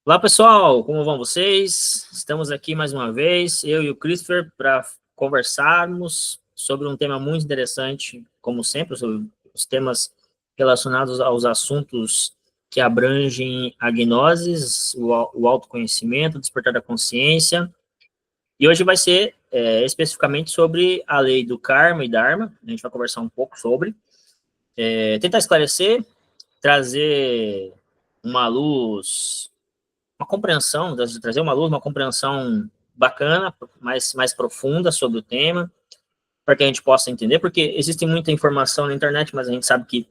Olá, pessoal, como vão vocês? Estamos aqui mais uma vez, eu e o Christopher, para conversarmos sobre um tema muito interessante, como sempre, sobre os temas relacionados aos assuntos que abrangem a gnoses, o autoconhecimento, o despertar da consciência. E hoje vai ser especificamente sobre a lei do karma e dharma. A gente vai conversar um pouco sobre, tentar esclarecer, trazer uma luz, uma compreensão, de trazer uma luz, uma compreensão bacana, mais profunda sobre o tema, para que a gente possa entender, porque existe muita informação na internet, mas a gente sabe que,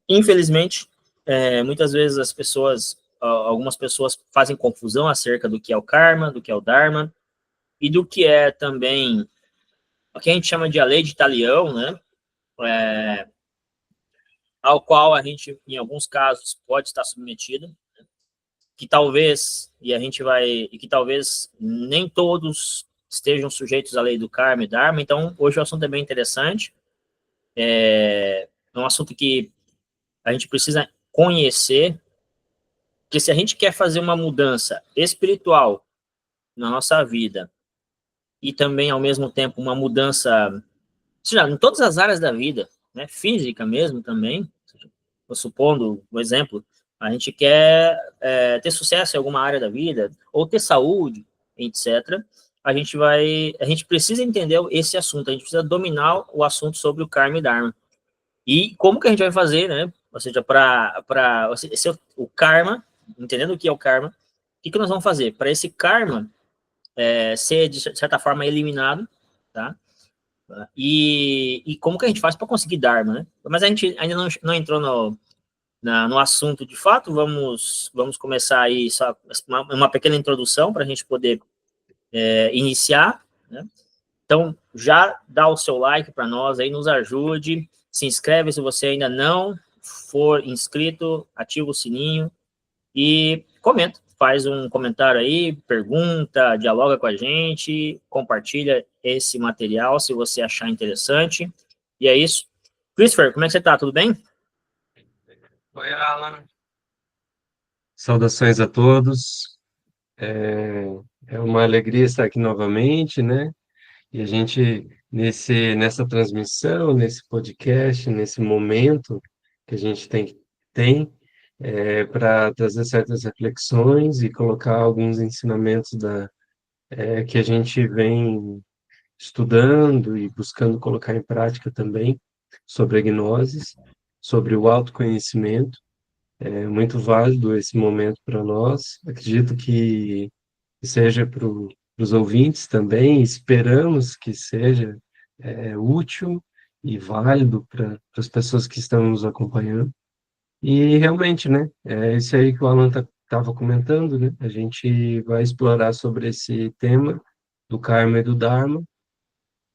infelizmente, muitas vezes algumas pessoas fazem confusão acerca do que é o karma, do que é o dharma, e do que é também o que a gente chama de a lei de Talião, né? É, ao qual a gente, em alguns casos, pode estar submetido, que talvez, e que talvez nem todos estejam sujeitos à lei do karma e dharma, então hoje o assunto é bem interessante, é um assunto que a gente precisa conhecer, porque se a gente quer fazer uma mudança espiritual na nossa vida, e também, ao mesmo tempo, uma mudança, seja, em todas as áreas da vida, né, física mesmo também, supondo, por exemplo, a gente quer ter sucesso em alguma área da vida, ou ter saúde, etc., a gente precisa entender esse assunto, a gente precisa dominar o assunto sobre o karma e dharma. E como que a gente vai fazer, né? Ou seja, o karma, entendendo o que é o karma, o que nós vamos fazer? Para esse karma ser, de certa forma, eliminado, tá? E como que a gente faz para conseguir dharma, né? Mas a gente ainda não entrou no assunto de fato, vamos começar aí só uma pequena introdução para a gente poder iniciar, né? Então, já dá o seu like para nós aí, nos ajude, se inscreve se você ainda não for inscrito, ativa o sininho e comenta, faz um comentário aí, pergunta, dialoga com a gente, compartilha esse material se você achar interessante, e é isso. Christopher, como é que você está? Tudo bem? Oi, Alan. Saudações a todos. É, é uma alegria estar aqui novamente, né? E a gente, nessa transmissão, nesse podcast, nesse momento que a gente tem para trazer certas reflexões e colocar alguns ensinamentos que a gente vem estudando e buscando colocar em prática também sobre a gnoses, sobre o autoconhecimento. É muito válido esse momento para nós. Acredito que seja para os ouvintes também. Esperamos que seja útil e válido para as pessoas que estão nos acompanhando. E realmente, né? É isso aí que o Alan estava comentando, né? A gente vai explorar sobre esse tema do karma e do dharma,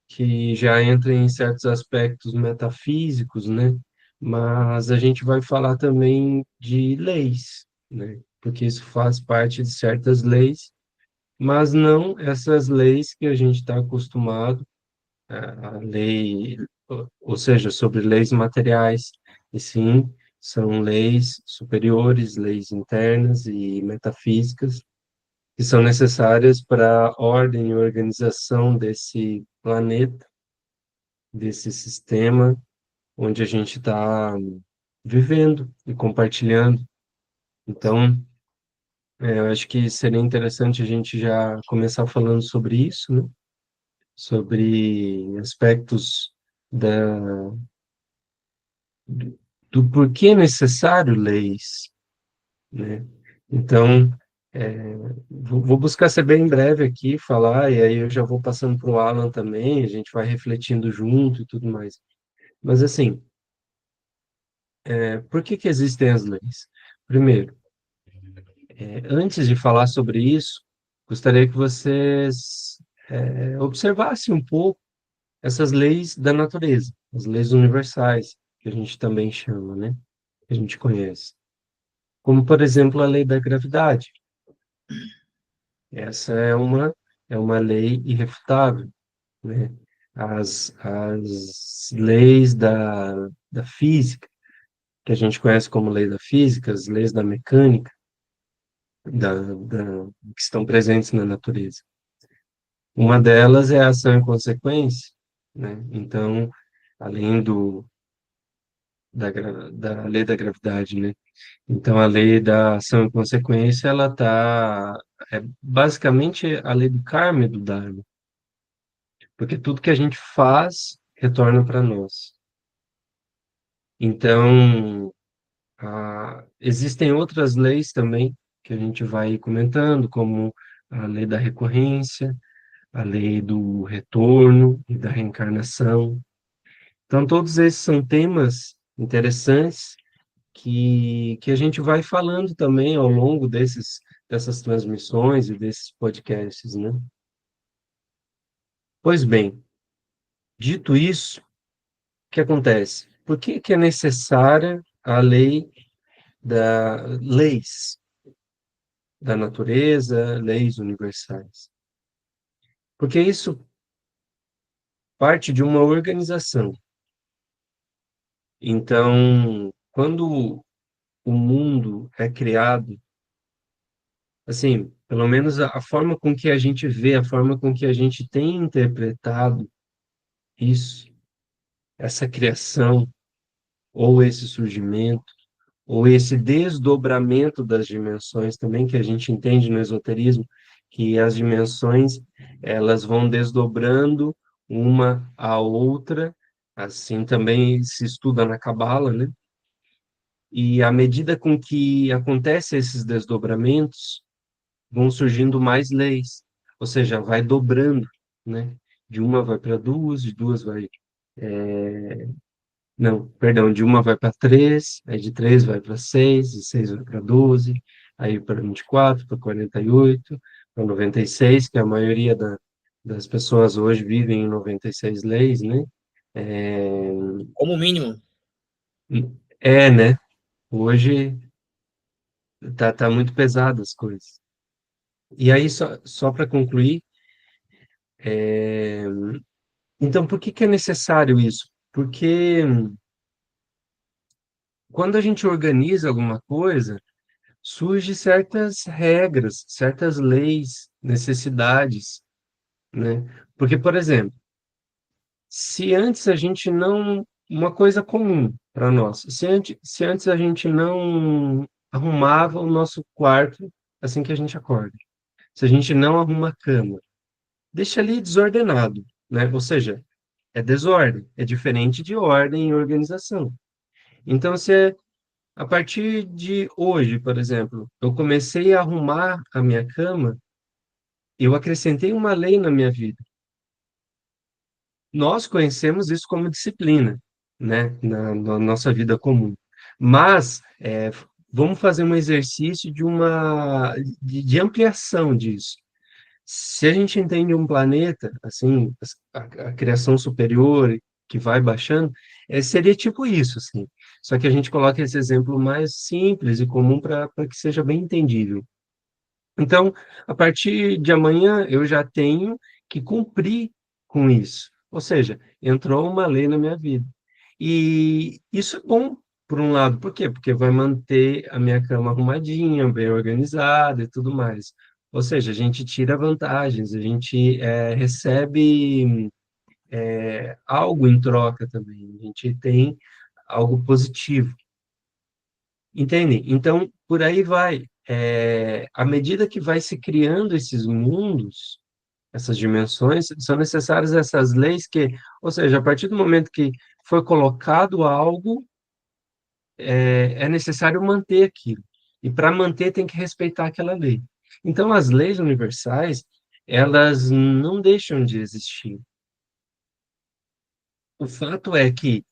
que já entra em certos aspectos metafísicos, né? Mas a gente vai falar também de leis, né? Porque isso faz parte de certas leis, mas não essas leis que a gente está acostumado, a lei, ou seja, sobre leis materiais, e sim são leis superiores, leis internas e metafísicas, que são necessárias para a ordem e organização desse planeta, desse sistema onde a gente está vivendo e compartilhando. Então, eu acho que seria interessante a gente já começar falando sobre isso, né? Sobre aspectos da, do porquê é necessário leis, né? Então, é, vou buscar ser bem breve aqui, falar, e aí eu já vou passando para o Alan também, a gente vai refletindo junto e tudo mais. Mas, assim, por que que existem as leis? Primeiro, antes de falar sobre isso, gostaria que vocês observassem um pouco essas leis da natureza, as leis universais, que a gente também chama, né? Que a gente conhece. Como, por exemplo, a lei da gravidade. Essa é uma lei irrefutável, né? As leis da física, que a gente conhece como lei da física, as leis da mecânica, que estão presentes na natureza. Uma delas é a ação e consequência, né? Então, além da lei da gravidade, né? Então, a lei da ação e consequência, é basicamente a lei do karma e do dharma, porque tudo que a gente faz retorna para nós. Então, existem outras leis também que a gente vai comentando, como a lei da recorrência, a lei do retorno e da reencarnação. Então, todos esses são temas interessantes que a gente vai falando também ao longo dessas transmissões e desses podcasts, né? Pois bem, dito isso, o que acontece? Por que é necessária a leis da natureza, leis universais? Porque isso parte de uma organização. Então, quando o mundo é criado, assim, pelo menos a forma com que a gente vê, a forma com que a gente tem interpretado isso, essa criação, ou esse surgimento, ou esse desdobramento das dimensões também, que a gente entende no esoterismo, que as dimensões, elas vão desdobrando uma a outra, assim também se estuda na Cabala, né? E à medida com que acontecem esses desdobramentos, vão surgindo mais leis, ou seja, vai dobrando, né? De uma vai para duas, de duas vai. Não, perdão, de uma vai para três, aí de três vai para seis, de seis vai para 12, aí para 24, para 48, para 96, que a maioria das pessoas hoje vivem em 96 leis, né? É, Como mínimo. né? Hoje tá muito pesado as coisas. E aí, só para concluir, é, então, por que é necessário isso? Porque quando a gente organiza alguma coisa, surgem certas regras, certas leis, necessidades, né? Porque, por exemplo, se antes a gente não... Uma coisa comum para nós, se antes a gente não arrumava o nosso quarto assim que a gente acorda, se a gente não arruma a cama, deixa ali desordenado, né? Ou seja, é desordem, é diferente de ordem e organização. Então, se a partir de hoje, por exemplo, eu comecei a arrumar a minha cama, eu acrescentei uma lei na minha vida. Nós conhecemos isso como disciplina, né, na nossa vida comum. Mas vamos fazer um exercício de ampliação disso. Se a gente entende um planeta, assim, a criação superior que vai baixando, seria tipo isso, assim. Só que a gente coloca esse exemplo mais simples e comum para que seja bem entendível. Então, a partir de amanhã, eu já tenho que cumprir com isso. Ou seja, entrou uma lei na minha vida. E isso é bom, por um lado. Por quê? Porque vai manter a minha cama arrumadinha, bem organizada e tudo mais. Ou seja, a gente tira vantagens, a gente recebe algo em troca também. A gente tem algo positivo. Entende? Então, por aí vai. À medida que vai se criando esses mundos, essas dimensões, são necessárias essas leis que, ou seja, a partir do momento que foi colocado algo, é necessário manter aquilo. E para manter, tem que respeitar aquela lei. Então, as leis universais, elas não deixam de existir. O fato é que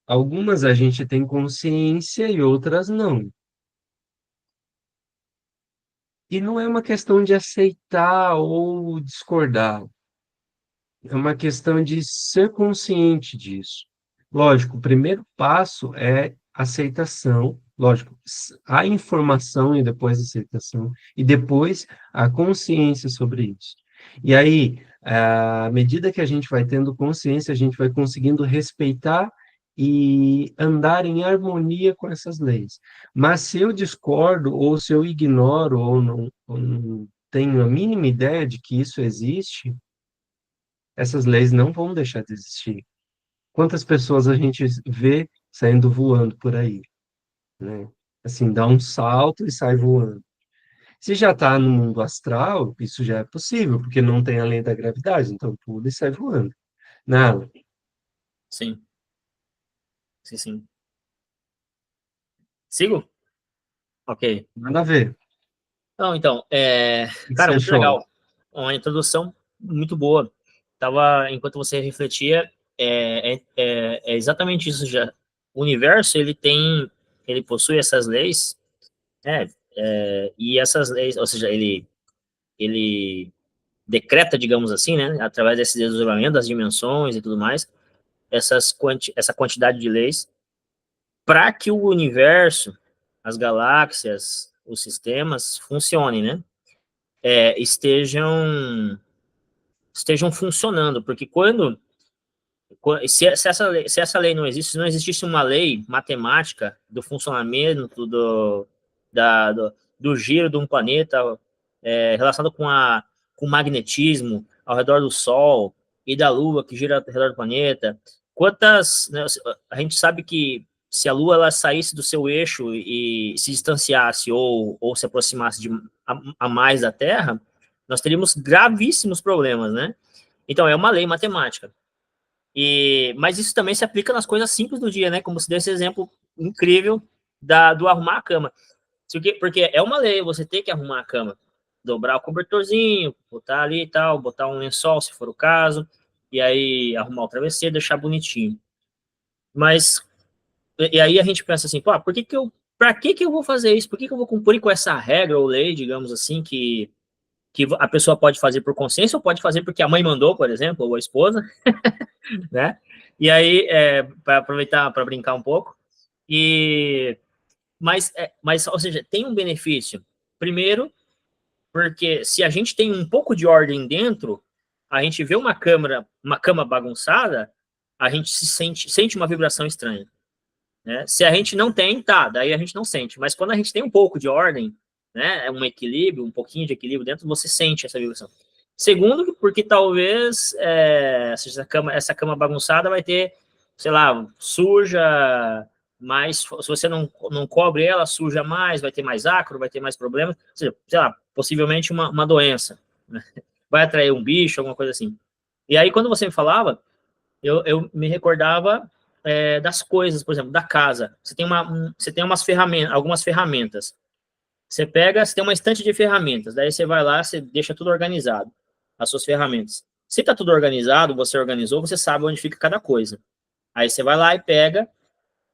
algumas a gente tem consciência e outras não. E não é uma questão de aceitar ou discordar, é uma questão de ser consciente disso. Lógico, o primeiro passo é aceitação, lógico, a informação e depois a aceitação, e depois a consciência sobre isso. E aí, à medida que a gente vai tendo consciência, a gente vai conseguindo respeitar e andar em harmonia com essas leis. Mas se eu discordo, ou se eu ignoro, ou não tenho a mínima ideia de que isso existe, essas leis não vão deixar de existir. Quantas pessoas a gente vê saindo voando por aí, né? Assim, dá um salto e sai voando. Se já está no mundo astral, isso já é possível, porque não tem a lei da gravidade, então pula e sai voando. Não, Sim, sim, sim. Sigo? Ok. nada a ver. Não, então, O que cara, você muito achou? legal. Uma introdução muito boa. Enquanto você refletia, é exatamente isso já. O universo, ele possui essas leis, né? E essas leis, ou seja, ele decreta, digamos assim, né? Através desse desdobramento das dimensões e tudo mais, essa quantidade de leis, para que o universo, as galáxias, os sistemas funcionem, né? É, estejam funcionando, porque se essa lei não existe, se não existisse uma lei matemática do funcionamento do giro de um planeta relacionado com o magnetismo ao redor do Sol e da Lua que gira ao redor do planeta, né, a gente sabe que se a Lua ela saísse do seu eixo e se distanciasse ou se aproximasse a mais da Terra, nós teríamos gravíssimos problemas, né? Então, é uma lei matemática. Mas isso também se aplica nas coisas simples do dia, né? Como se deu esse exemplo incrível do arrumar a cama. Porque é uma lei, você tem que arrumar a cama. Dobrar o cobertorzinho, botar ali e tal, botar um lençol, se for o caso, e aí arrumar o travesseiro, deixar bonitinho. Mas, e aí a gente pensa assim, pô, pra que eu vou fazer isso? Por que eu vou cumprir com essa regra ou lei, digamos assim, que a pessoa pode fazer por consciência ou pode fazer porque a mãe mandou, por exemplo, ou a esposa, né? E aí, para aproveitar para brincar um pouco, e mas, ou seja, tem um benefício. Primeiro, porque se a gente tem um pouco de ordem dentro, a gente vê uma cama bagunçada, a gente sente uma vibração estranha, né? Se a gente não tem, tá, daí a gente não sente. Mas quando a gente tem um pouco de ordem, né, um equilíbrio, um pouquinho de equilíbrio dentro, você sente essa vibração. Segundo, porque talvez essa cama bagunçada vai ter, sei lá, suja mais, se você não cobre ela, suja mais, vai ter mais ácaro, vai ter mais problemas, ou seja, sei lá, possivelmente uma doença, né? Vai atrair um bicho, alguma coisa assim. E aí, quando você me falava, eu me recordava das coisas, por exemplo, da casa. Você tem algumas ferramentas. Você tem uma estante de ferramentas, daí você vai lá, você deixa tudo organizado, as suas ferramentas. Se está tudo organizado, você organizou, você sabe onde fica cada coisa. Aí você vai lá e pega.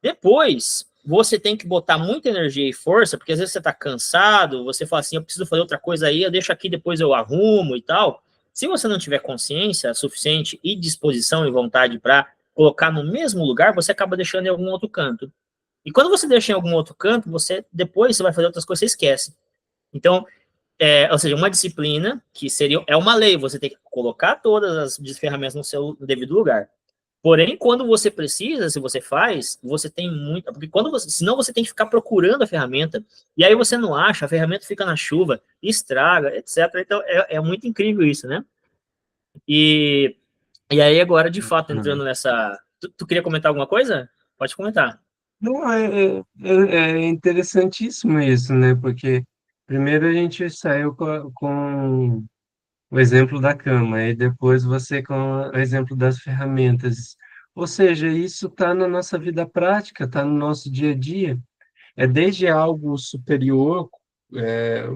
Depois, você tem que botar muita energia e força, porque às vezes você está cansado, você fala assim, eu preciso fazer outra coisa aí, eu deixo aqui, depois eu arrumo e tal. Se você não tiver consciência suficiente e disposição e vontade para colocar no mesmo lugar, você acaba deixando em algum outro canto. E quando você deixa em algum outro canto, depois você vai fazer outras coisas, você esquece. Então, ou seja, uma disciplina que é uma lei, você tem que colocar todas as ferramentas no seu devido lugar. Porém, quando você precisa, se você faz, você tem muita. Porque senão você tem que ficar procurando a ferramenta, e aí você não acha, a ferramenta fica na chuva, estraga, etc. Então, é muito incrível isso, né? E, e aí, agora, de fato, entrando nessa. Tu queria comentar alguma coisa? Pode comentar. Não, é interessantíssimo isso, né? Porque primeiro a gente saiu com o exemplo da cama, e depois você com o exemplo das ferramentas. Ou seja, isso está na nossa vida prática, está no nosso dia a dia. É desde algo superior,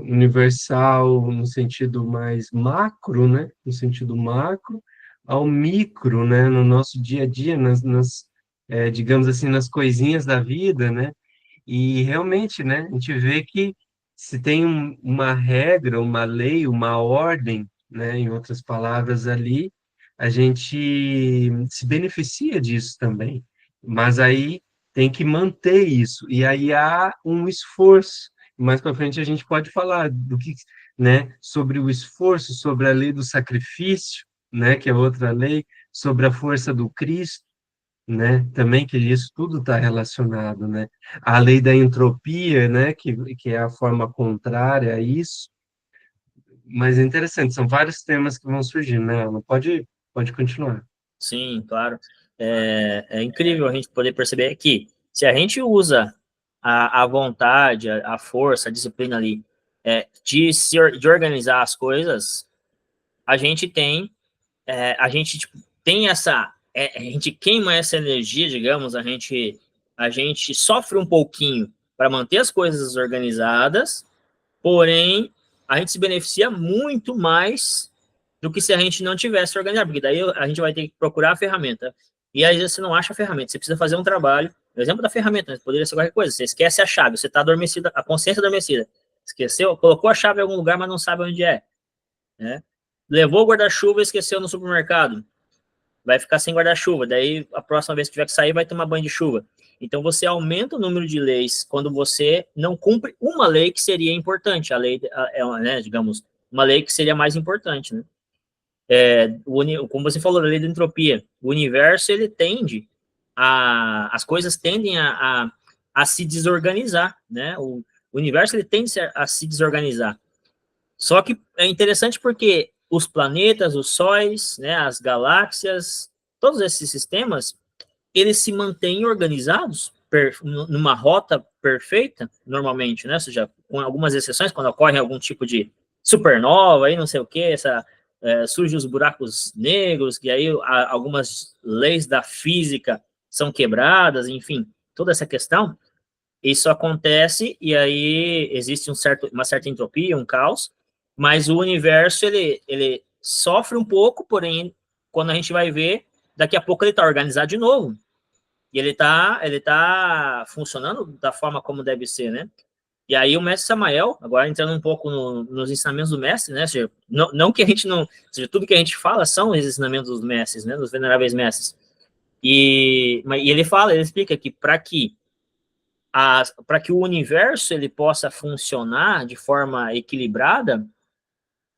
universal, no sentido mais macro, né? No sentido macro, ao micro, né? No nosso dia a dia, digamos assim, nas coisinhas da vida, né? E realmente, né? A gente vê que se tem uma regra, uma lei, uma ordem, né? Em outras palavras ali, a gente se beneficia disso também. Mas aí tem que manter isso. E aí há um esforço. Mais para frente a gente pode falar do que, né, sobre o esforço, sobre a lei do sacrifício, né, que é outra lei, sobre a força do Cristo, né? Também que isso tudo está relacionado, né? A lei da entropia, né? Que é a forma contrária a isso. Mas é interessante, são vários temas que vão surgindo, né? Ana? Pode continuar. Sim, claro. É incrível a gente poder perceber que se a gente usa a vontade, a força, a disciplina ali, de organizar as coisas, a gente tem, a gente tipo, tem essa, a gente queima essa energia, digamos, a gente sofre um pouquinho para manter as coisas organizadas, porém, a gente se beneficia muito mais do que se a gente não tivesse organizado, porque daí a gente vai ter que procurar a ferramenta. E aí você não acha a ferramenta, você precisa fazer um trabalho. O exemplo da ferramenta, mas poderia ser qualquer coisa. Você esquece a chave, você está adormecida, a consciência adormecida. Esqueceu, colocou a chave em algum lugar, mas não sabe onde é. Né? Levou o guarda-chuva e esqueceu no supermercado. Vai ficar sem guarda-chuva. Daí, a próxima vez que tiver que sair, vai tomar banho de chuva. Então, você aumenta o número de leis quando você não cumpre uma lei que seria importante. A lei, né, digamos, uma lei que seria mais importante, né? Como você falou, a lei da entropia, o universo, ele tende as coisas tendem a se desorganizar, né? O universo, ele tende a se desorganizar. Só que é interessante porque os planetas, os sóis, né, as galáxias, todos esses sistemas, eles se mantêm organizados numa rota perfeita, normalmente, né? Ou seja, com algumas exceções, quando ocorre algum tipo de supernova, aí não sei o que, surgem os buracos negros, que aí algumas leis da física são quebradas, enfim, toda essa questão, isso acontece e aí existe uma certa entropia, um caos, mas o universo, ele sofre um pouco, porém, quando a gente vai ver, daqui a pouco ele está organizado de novo, e ele tá funcionando da forma como deve ser, né? E aí o mestre Samael, agora entrando um pouco nos ensinamentos do mestre, né? Ou seja, não que a gente não... Ou seja, tudo que a gente fala são os ensinamentos dos mestres, né? Dos veneráveis mestres. E ele explica que para que o universo ele possa funcionar de forma equilibrada,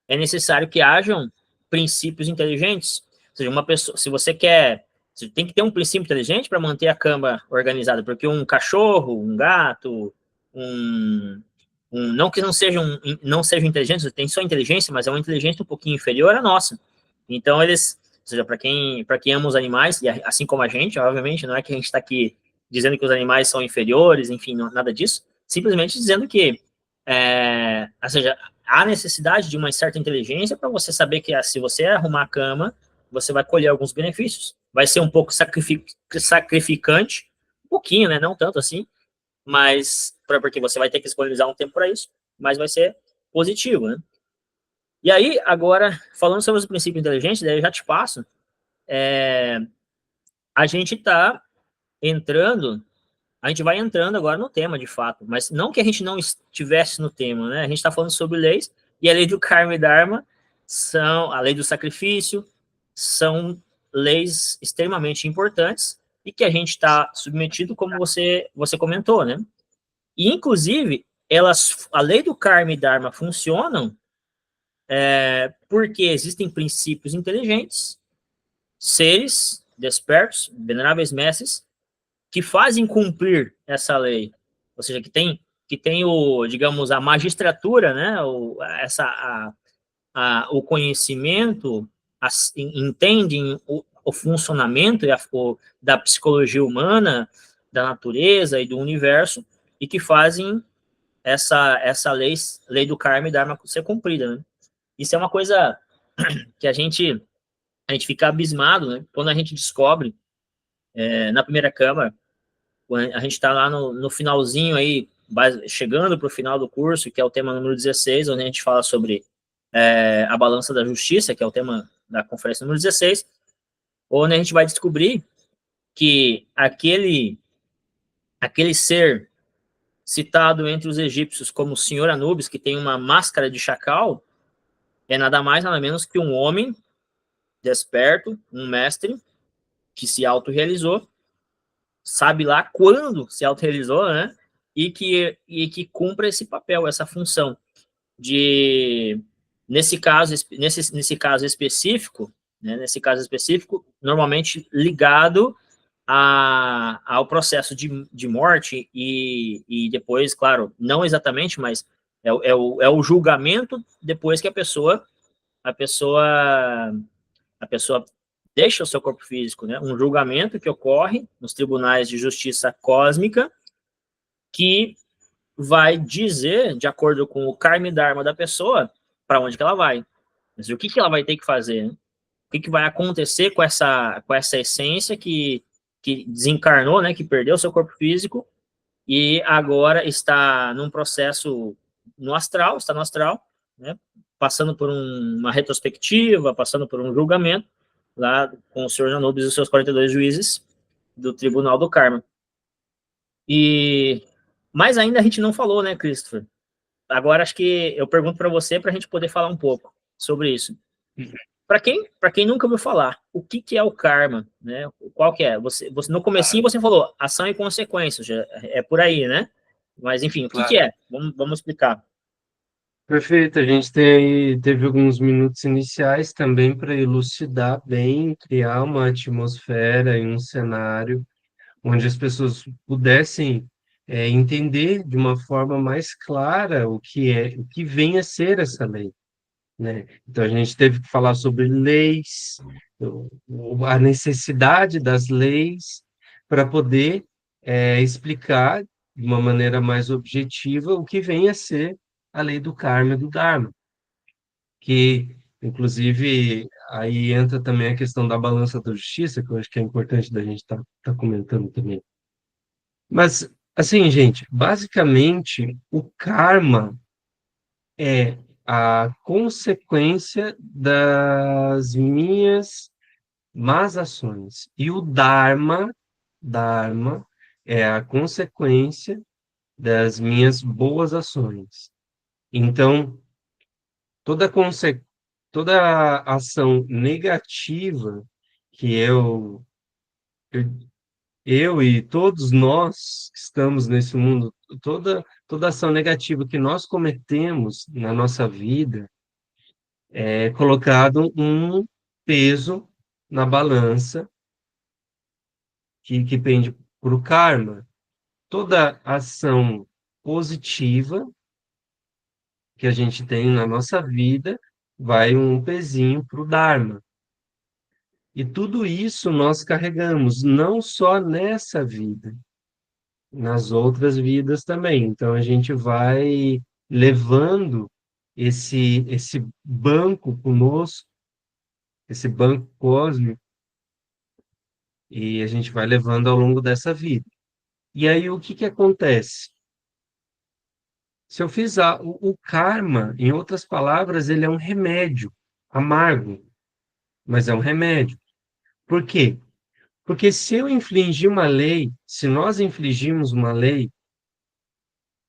é necessário que hajam princípios inteligentes. Ou seja, uma pessoa, se você quer, você tem que ter um princípio inteligente para manter a cama organizada, porque um cachorro, um gato, não que não sejam inteligentes, tem só inteligência, mas é uma inteligência um pouquinho inferior à nossa. Então eles, ou seja, para quem ama os animais, e assim como a gente, obviamente, não é que a gente está aqui dizendo que os animais são inferiores, enfim, não, nada disso, simplesmente dizendo que, ou seja, há necessidade de uma certa inteligência para você saber que se você arrumar a cama, você vai colher alguns benefícios. Vai ser um pouco sacrificante, um pouquinho, né? Não tanto assim, mas porque você vai ter que disponibilizar um tempo para isso, mas vai ser positivo, né? E aí, agora, falando sobre os princípios inteligentes, daí eu já te passo, a gente está entrando, a gente vai entrando agora no tema, de fato, mas não que a gente não estivesse no tema, né? A gente está falando sobre leis, e a lei do Karma e Dharma a lei do sacrifício, são leis extremamente importantes e que a gente está submetido, como você comentou, né? E, inclusive, a lei do Karma e Dharma funcionam porque existem princípios inteligentes, seres despertos, veneráveis mestres, que fazem cumprir essa lei, ou seja, que tem digamos, a magistratura, né, o conhecimento, entendem o funcionamento da psicologia humana, da natureza e do universo, e que fazem essa lei do karma e dharma ser cumprida, né? Isso é uma coisa que a gente fica abismado, né? Quando a gente descobre, na primeira câmara, a gente está lá no finalzinho aí, chegando para o final do curso, que é o tema número 16, onde a gente fala sobre a balança da justiça, que é o tema da conferência número 16, onde a gente vai descobrir que aquele ser citado entre os egípcios como o Senhor Anubis, que tem uma máscara de chacal, é nada mais, nada menos que um homem desperto, um mestre, que se autorrealizou, sabe lá quando se autorrealizou, né? E que cumpra esse papel, essa função de, nesse caso específico, né, normalmente ligado ao processo de morte e depois, claro, não exatamente, mas é o julgamento depois que a pessoa, a pessoa deixa o seu corpo físico, né? Um julgamento que ocorre nos tribunais de justiça cósmica que vai dizer, de acordo com o karma e dharma da pessoa, para onde que ela vai. Mas o que que ela vai ter que fazer, né? O que que vai acontecer com essa essência que desencarnou, né, que perdeu seu corpo físico e agora está num processo no astral, está no astral, né, passando por uma retrospectiva, passando por um julgamento, lá com o senhor Anubis e os seus 42 juízes do Tribunal do Karma. E mas ainda a gente não falou, né, Christopher? Agora acho que eu pergunto para você para a gente poder falar um pouco sobre isso. Para quem nunca ouviu falar, o que, que é o karma, né? Qual que é? Você no comecinho você falou ação e consequência, já é por aí, né? Mas enfim, o que, que Claro. é? Vamos explicar. Perfeito, a gente teve alguns minutos iniciais também para elucidar bem, criar uma atmosfera e um cenário onde as pessoas pudessem entender de uma forma mais clara o que vem a ser essa lei, né? Então a gente teve que falar sobre leis, a necessidade das leis para poder explicar de uma maneira mais objetiva o que vem a ser a lei do karma e do dharma, que inclusive aí entra também a questão da balança da justiça, que eu acho que é importante da gente tá comentando também. Mas, assim, gente, basicamente, o karma é a consequência das minhas más ações. E o dharma é a consequência das minhas boas ações. Então, toda, toda ação negativa que eu eu e todos nós que estamos nesse mundo, toda ação negativa que nós cometemos na nossa vida é colocado um peso na balança que pende para o karma. Toda ação positiva que a gente tem na nossa vida vai um pezinho para o dharma. E tudo isso nós carregamos, não só nessa vida, nas outras vidas também. Então a gente vai levando esse banco conosco, esse banco cósmico, e a gente vai levando ao longo dessa vida. E aí o que que acontece? Se eu fiz o karma, em outras palavras, ele é um remédio amargo, mas é um remédio. Por quê? Porque se eu infringir uma lei, se nós infringirmos uma lei,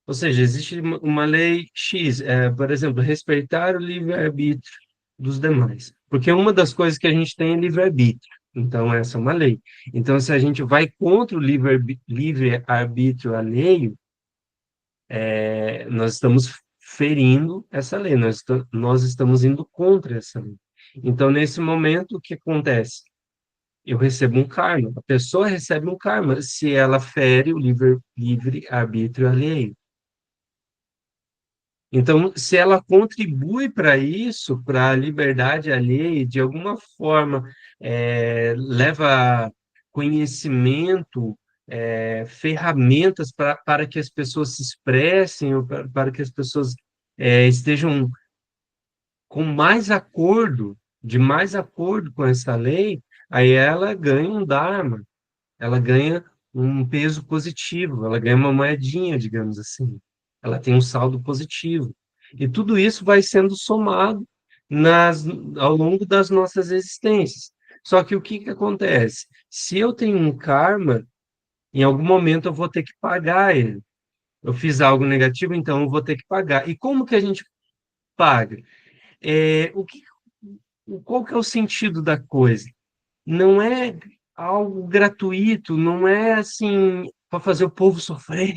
ou seja, existe uma lei X, por exemplo, respeitar o livre-arbítrio dos demais. Porque uma das coisas que a gente tem é livre-arbítrio. Então, essa é uma lei. Então, se a gente vai contra o livre-arbítrio alheio, nós estamos ferindo essa lei, nós estamos indo contra essa lei. Então, nesse momento, o que acontece? Eu recebo um karma. A pessoa recebe um karma se ela fere o livre-arbítrio alheio. Então, se ela contribui para isso, para a liberdade alheia, de alguma forma leva conhecimento, ferramentas para que as pessoas se expressem, ou para que as pessoas estejam com mais acordo, de mais acordo com essa lei, aí ela ganha um dharma, ela ganha um peso positivo, ela ganha uma moedinha, digamos assim. Ela tem um saldo positivo. E tudo isso vai sendo somado ao longo das nossas existências. Só que o que que acontece? Se eu tenho um karma, em algum momento eu vou ter que pagar ele. Eu fiz algo negativo, então eu vou ter que pagar. E como que a gente paga? Qual que é o sentido da coisa? Não é algo gratuito, não é assim para fazer o povo sofrer,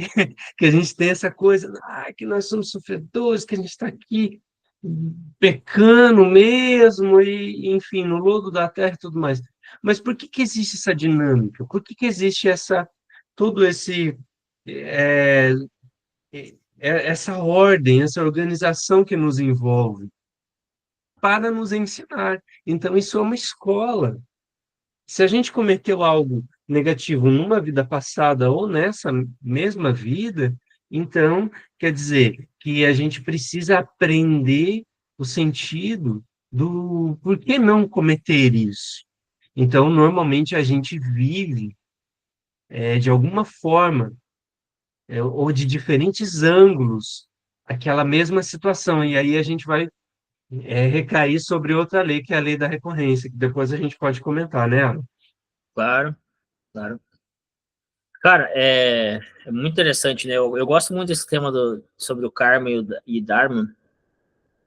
que a gente tem essa coisa, que nós somos sofredores, que a gente está aqui pecando mesmo, e enfim, no lodo da terra e tudo mais. Mas por que que existe essa dinâmica? Por que que existe todo esse, é, essa ordem, essa organização que nos envolve para nos ensinar? Então, isso é uma escola. Se a gente cometeu algo negativo numa vida passada ou nessa mesma vida, então quer dizer que a gente precisa aprender o sentido do por que não cometer isso. Então, normalmente a gente vive de alguma forma ou de diferentes ângulos aquela mesma situação, e aí a gente vai recair sobre outra lei, que é a lei da recorrência, que depois a gente pode comentar, né, Alan? Claro, claro. Cara, é muito interessante, né? Eu gosto muito desse tema sobre o karma e Dharma,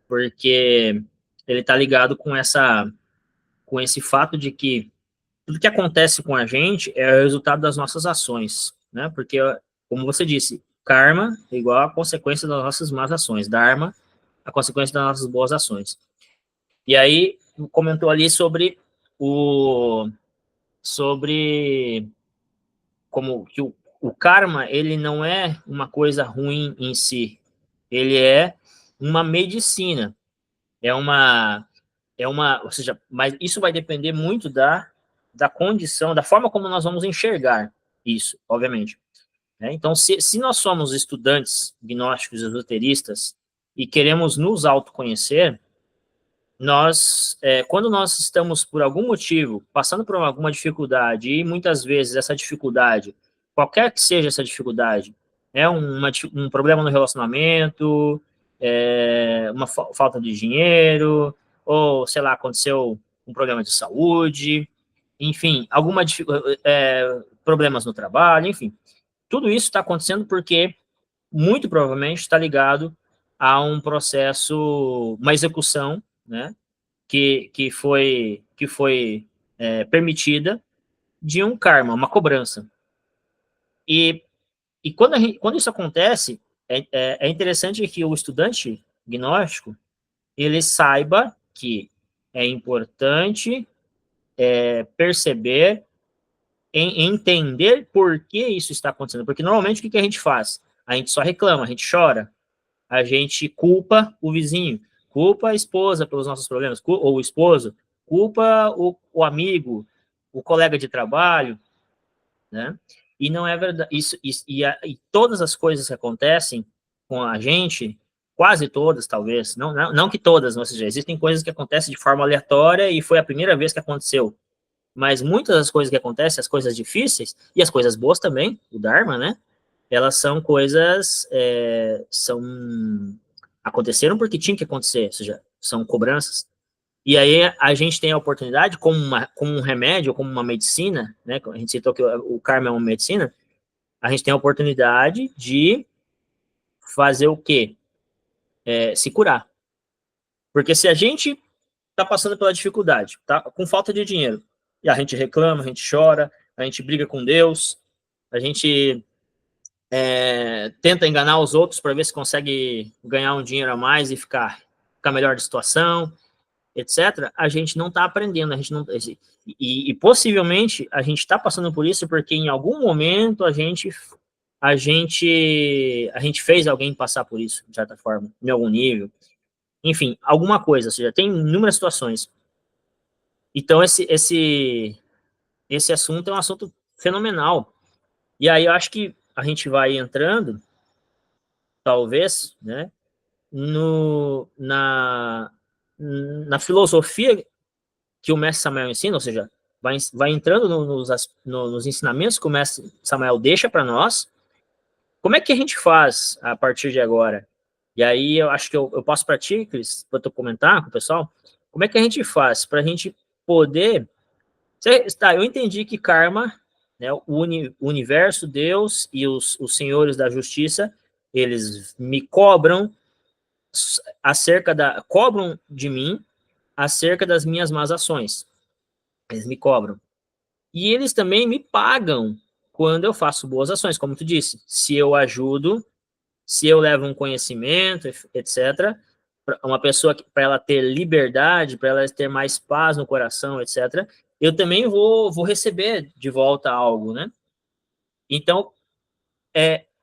porque ele está ligado com esse fato de que tudo que acontece com a gente é o resultado das nossas ações, né? Porque, como você disse, karma é igual a consequência das nossas más ações, dharma, a consequência das nossas boas ações. E aí, comentou ali o, sobre como que o karma, ele não é uma coisa ruim em si, ele é uma medicina, é uma, ou seja, mas isso vai depender muito da condição, da forma como nós vamos enxergar isso, obviamente. Né? Então, se nós somos estudantes gnósticos esoteristas e queremos nos autoconhecer, quando nós estamos, por algum motivo, passando por alguma dificuldade, e muitas vezes essa dificuldade, qualquer que seja essa dificuldade, um problema no relacionamento, uma falta de dinheiro, ou, sei lá, aconteceu um problema de saúde, enfim, problemas no trabalho, enfim. Tudo isso está acontecendo porque, muito provavelmente, está ligado a um processo, uma execução, né, que foi permitida de um karma, uma cobrança. E, quando isso acontece, é interessante que o estudante gnóstico ele saiba que é importante perceber, entender por que isso está acontecendo. Porque normalmente o que a gente faz? A gente só reclama, a gente chora, a gente culpa o vizinho, culpa a esposa pelos nossos problemas, ou o esposo, culpa o amigo, o colega de trabalho, né? E não é verdade. E todas as coisas que acontecem com a gente, quase todas, talvez, não que todas, ou seja, existem coisas que acontecem de forma aleatória e foi a primeira vez que aconteceu. Mas muitas das coisas que acontecem, as coisas difíceis, e as coisas boas também, o Dharma, né? Elas são coisas, aconteceram porque tinha que acontecer, ou seja, são cobranças. E aí a gente tem a oportunidade, como um remédio, como uma medicina, né? A gente citou que o karma é uma medicina, a gente tem a oportunidade de fazer o quê? Se curar. Porque se a gente está passando pela dificuldade, tá com falta de dinheiro, e a gente reclama, a gente chora, a gente briga com Deus, a gente tenta enganar os outros para ver se consegue ganhar um dinheiro a mais e ficar melhor de situação, etc., a gente não está aprendendo, a gente não, e possivelmente a gente está passando por isso porque em algum momento a gente fez alguém passar por isso, de certa forma, em algum nível, enfim, alguma coisa, ou seja, tem inúmeras situações. Então, esse assunto é um assunto fenomenal. E aí eu acho que a gente vai entrando, talvez, né, na filosofia que o mestre Samael ensina, ou seja, vai entrando nos ensinamentos que o mestre Samael deixa para nós. Como é que a gente faz a partir de agora? E aí eu acho que eu passo para ti, Cris, para tu comentar com o pessoal, como é que a gente faz para a gente poder... Tá, eu entendi que karma, né, o universo, Deus e os senhores da justiça, eles me cobram cobram de mim acerca das minhas más ações. Eles me cobram. E eles também me pagam quando eu faço boas ações, como tu disse. Se eu ajudo, se eu levo um conhecimento, etc., uma pessoa para ela ter liberdade, para ela ter mais paz no coração, etc., eu também vou receber de volta algo, né? Então,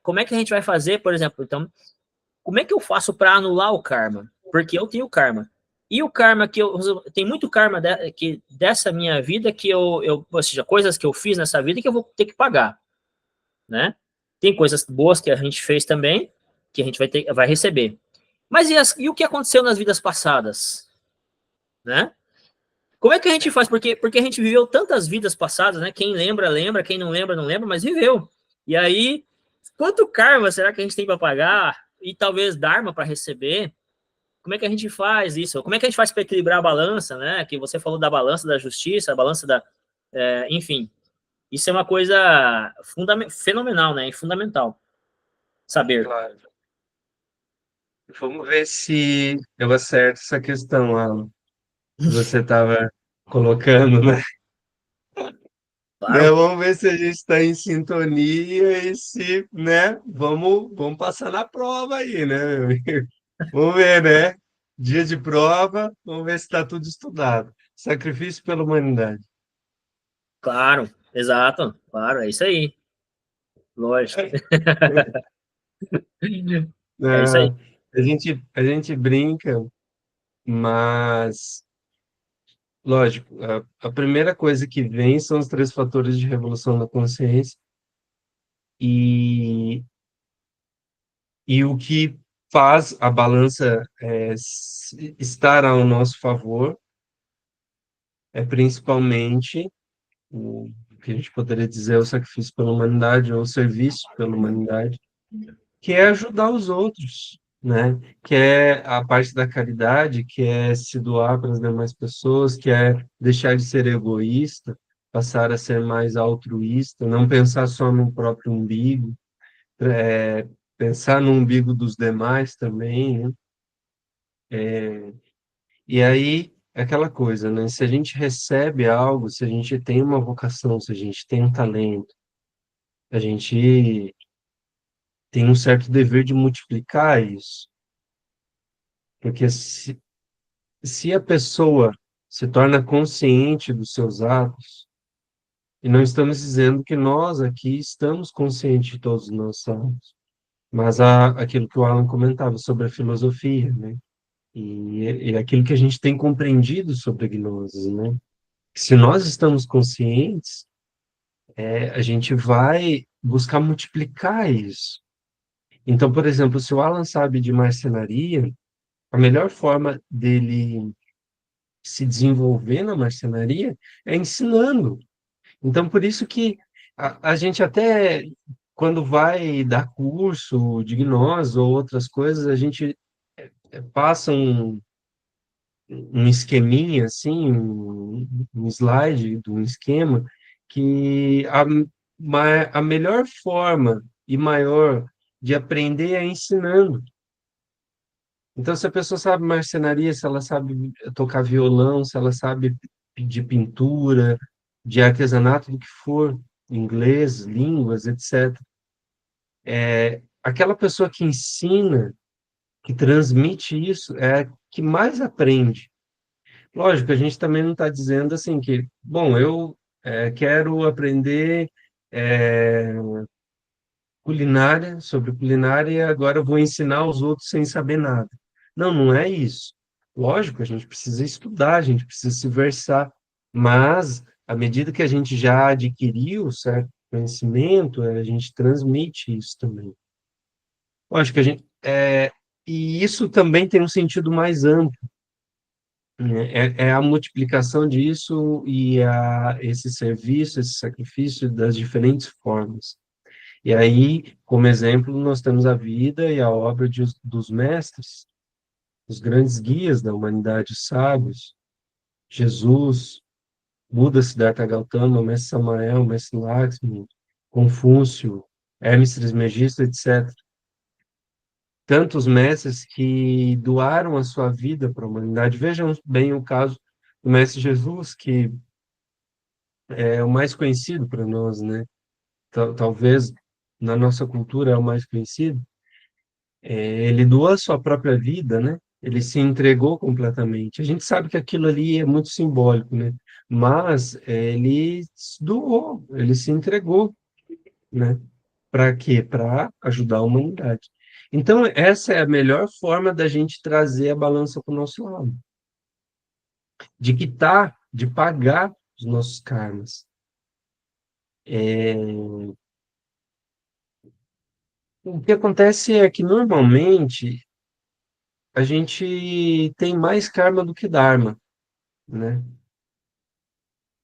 como é que a gente vai fazer, por exemplo, então, como é que eu faço para anular o karma? Porque eu tenho karma. E o karma tem muito karma dessa minha vida ou seja, coisas que eu fiz nessa vida que eu vou ter que pagar, né? Tem coisas boas que a gente fez também, que a gente vai receber. Mas e o que aconteceu nas vidas passadas, né? Como é que a gente faz? Porque a gente viveu tantas vidas passadas, né? Quem lembra, lembra, quem não lembra, não lembra, mas viveu. E aí, quanto karma será que a gente tem para pagar? E talvez dharma para receber? Como é que a gente faz isso? Como é que a gente faz para equilibrar a balança, né? Que você falou da balança da justiça, a balança da. Enfim, isso é uma coisa fenomenal, né? E fundamental saber. Claro. Vamos ver se eu acerto essa questão, Alan, que você estava colocando, né? Né, Claro, vamos ver se a gente está em sintonia e se, né? Vamos passar na prova aí, né, meu amigo? Vamos ver, né? Dia de prova, vamos ver se está tudo estudado. Sacrifício pela humanidade. claro, exato, claro, é isso aí, lógico. É isso aí. Ah, a gente brinca, mas, lógico, a primeira coisa que vem são os três fatores de revolução da consciência e, e o que faz a balança estar ao nosso favor é principalmente o que a gente poderia dizer é o sacrifício pela humanidade ou o serviço pela humanidade, que é ajudar os outros, né? Que é a parte da caridade, que é se doar para as demais pessoas, que é deixar de ser egoísta, passar a ser mais altruísta, não pensar só no próprio umbigo, pensar no umbigo dos demais também, né? E aí, é aquela coisa, né? Se a gente recebe algo, se a gente tem uma vocação, se a gente tem um talento, a gente tem um certo dever de multiplicar isso. Porque se a pessoa se torna consciente dos seus atos, e não estamos dizendo que nós aqui estamos conscientes de todos os nossos atos, mas aquilo que o Alan comentava sobre a filosofia, né? E aquilo que a gente tem compreendido sobre a gnose, né? Se nós estamos conscientes, a gente vai buscar multiplicar isso. Então, por exemplo, se o Alan sabe de marcenaria, a melhor forma dele se desenvolver na marcenaria é ensinando. Então, por isso que a gente até, quando vai dar curso de gnose ou outras coisas, a gente passa um esqueminha, assim, um slide de um esquema, que a melhor forma e maior de aprender é ensinando. Então, se a pessoa sabe marcenaria, se ela sabe tocar violão, se ela sabe de pintura, de artesanato, do que for, inglês, línguas, etc. Aquela pessoa que ensina, que transmite isso, é a que mais aprende. Lógico, a gente também não está dizendo assim que, bom, eu quero aprender é, culinária, sobre culinária, e agora eu vou ensinar os outros sem saber nada. Não, não é isso. Lógico, a gente precisa estudar, a gente precisa se versar, mas à medida que a gente já adquiriu certo conhecimento, a gente transmite isso também. Lógico que a gente. E isso também tem um sentido mais amplo, né? É a multiplicação disso e esse serviço, esse sacrifício das diferentes formas. E aí, como exemplo, nós temos a vida e a obra dos mestres, os grandes guias da humanidade, os sábios, Jesus, Buda, Siddhartha Gautama, Mestre Samael, Mestre Lakshmi, Confúcio, Hermes Trismegisto, etc. Tantos mestres que doaram a sua vida para a humanidade. Vejam bem o caso do Mestre Jesus, que é o mais conhecido para nós, né? Talvez na nossa cultura é o mais conhecido. Ele doou a sua própria vida, né? Ele se entregou completamente. A gente sabe que aquilo ali é muito simbólico, né? mas ele se doou, ele se entregou, né? Para quê? Para ajudar a humanidade. Então, essa é a melhor forma da gente trazer a balança para o nosso lado, de quitar, de pagar os nossos karmas. O que acontece é que, normalmente, a gente tem mais karma do que dharma, né?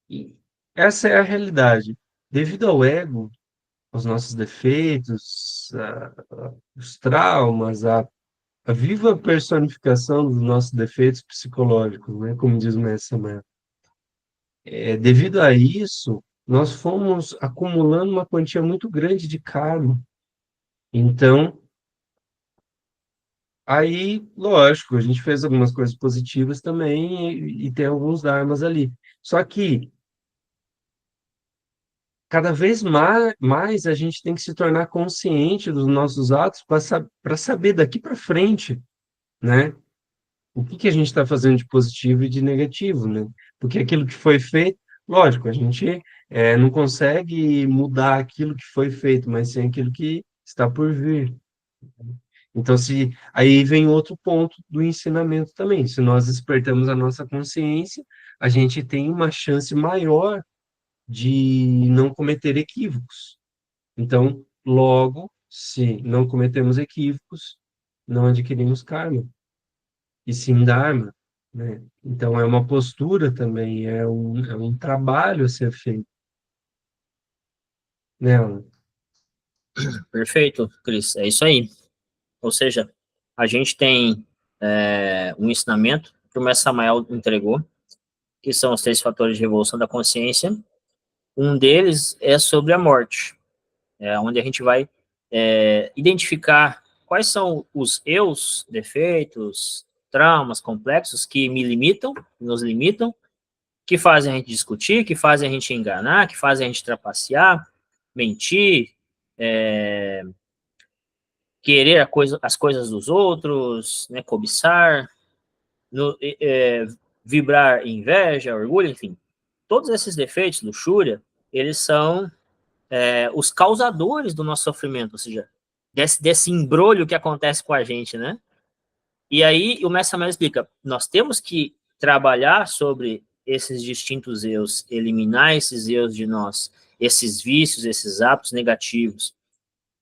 E essa é a realidade. Devido ao ego, aos nossos defeitos, os traumas, a viva personificação dos nossos defeitos psicológicos, né? Como diz o Mestre Samuel. Devido a isso, nós fomos acumulando uma quantia muito grande de karma. Então, aí, lógico, a gente fez algumas coisas positivas também e tem alguns dharmas ali. Só que cada vez mais a gente tem que se tornar consciente dos nossos atos para saber daqui para frente, né? O que que a gente está fazendo de positivo e de negativo, né? Porque aquilo que foi feito, lógico, a gente não consegue mudar aquilo que foi feito, mas sim aquilo que está por vir. Então, se aí vem outro ponto do ensinamento também. Se nós despertamos a nossa consciência, a gente tem uma chance maior de não cometer equívocos. Então, logo, se não cometemos equívocos, não adquirimos karma, e sim dharma, né? Então, é uma postura também, é um trabalho a ser feito, né, Alan? Perfeito, Cris, é isso aí. Ou seja, a gente tem um ensinamento que o Mestre Samael entregou, que são os 3 fatores de revolução da consciência. Um deles é sobre a morte, onde a gente vai identificar quais são os eus, defeitos, traumas complexos que me limitam, nos limitam, que fazem a gente discutir, que fazem a gente enganar, que fazem a gente trapacear, mentir, querer as coisas dos outros, né, cobiçar, no, vibrar inveja, orgulho, enfim. Todos esses defeitos, luxúria, eles são os causadores do nosso sofrimento, ou seja, desse embrulho que acontece com a gente, né? E aí o Mestre Samuel explica, nós temos que trabalhar sobre esses distintos eus, eliminar esses eus de nós, esses vícios, esses hábitos negativos.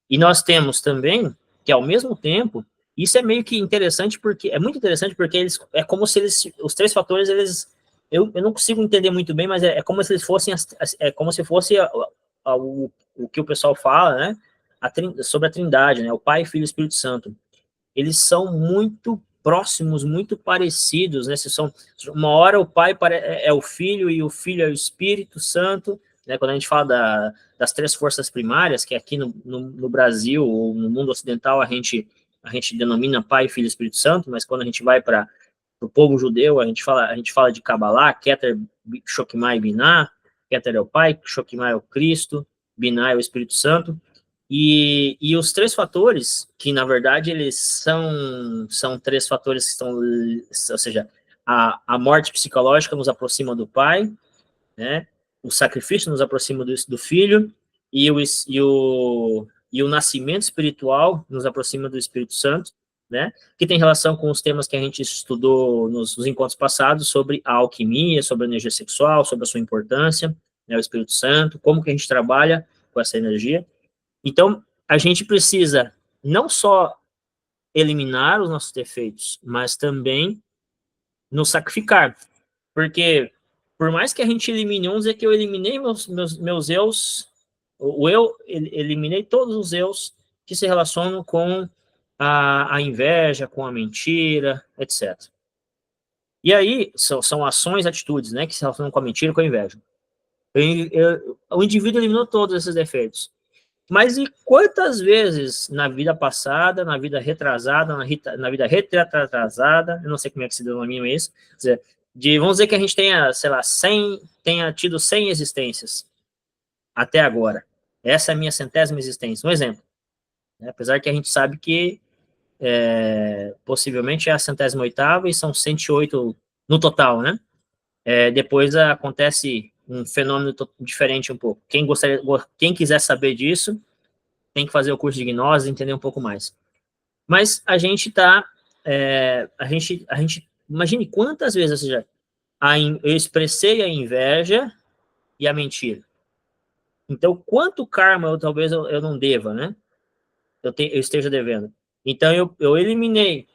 E nós temos também que, ao mesmo tempo, isso é meio que interessante, porque é muito interessante, porque eles, é como se eles, os 3 fatores, eles, eu não consigo entender muito bem, mas é como se eles fossem, é como se fosse o que o pessoal fala, né, sobre a trindade, né, o Pai, Filho e Espírito Santo. Eles são muito próximos, muito parecidos, né? Se são, uma hora o pai é o filho e o filho é o Espírito Santo, né? Quando a gente fala das 3 forças primárias, que aqui no Brasil ou no mundo ocidental a gente denomina Pai, Filho e Espírito Santo, mas quando a gente vai para o povo judeu, a gente fala de Kabbalah, Keter, Shokmah e Binah. Keter é o Pai, Shokmah é o Cristo, Binah é o Espírito Santo. E os 3 fatores, que na verdade eles são 3 fatores que estão, ou seja, a morte psicológica nos aproxima do Pai, né? O sacrifício nos aproxima do Filho, e o nascimento espiritual nos aproxima do Espírito Santo, né? Que tem relação com os temas que a gente estudou nos encontros passados sobre a alquimia, sobre a energia sexual, sobre a sua importância, né? O Espírito Santo, como que a gente trabalha com essa energia. Então, a gente precisa não só eliminar os nossos defeitos, mas também nos sacrificar. Porque, por mais que a gente elimine uns, é que eu eliminei meus eus, eliminei todos os eus que se relacionam com a inveja, com a mentira, etc. E aí, são ações, atitudes, né, que se relacionam com a mentira e com a inveja. O indivíduo eliminou todos esses defeitos. Mas e quantas vezes na vida passada, na vida retrasada, na vida retrasada, eu não sei como é que se denomina isso, vamos dizer que a gente tenha, sei lá, tenha tido 100 existências até agora. Essa é a minha 100ª existência. Um exemplo. Né? Apesar que a gente sabe que possivelmente é a 108ª e são 108 no total, né? Depois acontece um fenômeno diferente um pouco. Quem quiser saber disso, tem que fazer o curso de gnose, entender um pouco mais. Mas a gente está, imagine quantas vezes, ou seja, eu expressei a inveja e a mentira. Então, quanto karma talvez eu não deva, né? Eu esteja devendo. Então, eu eliminei,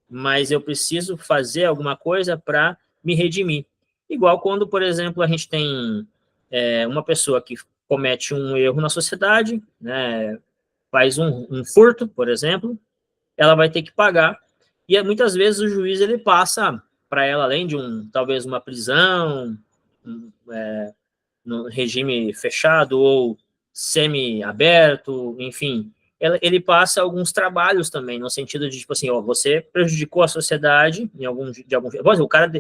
mas eu preciso fazer alguma coisa para me redimir. Igual quando, por exemplo, a gente tem uma pessoa que comete um erro na sociedade, né, faz um furto, por exemplo, ela vai ter que pagar. E muitas vezes o juiz ele passa para ela, além de talvez uma prisão, no regime fechado ou semi-aberto, enfim, ele passa alguns trabalhos também, no sentido de, tipo assim, ó, você prejudicou a sociedade em o cara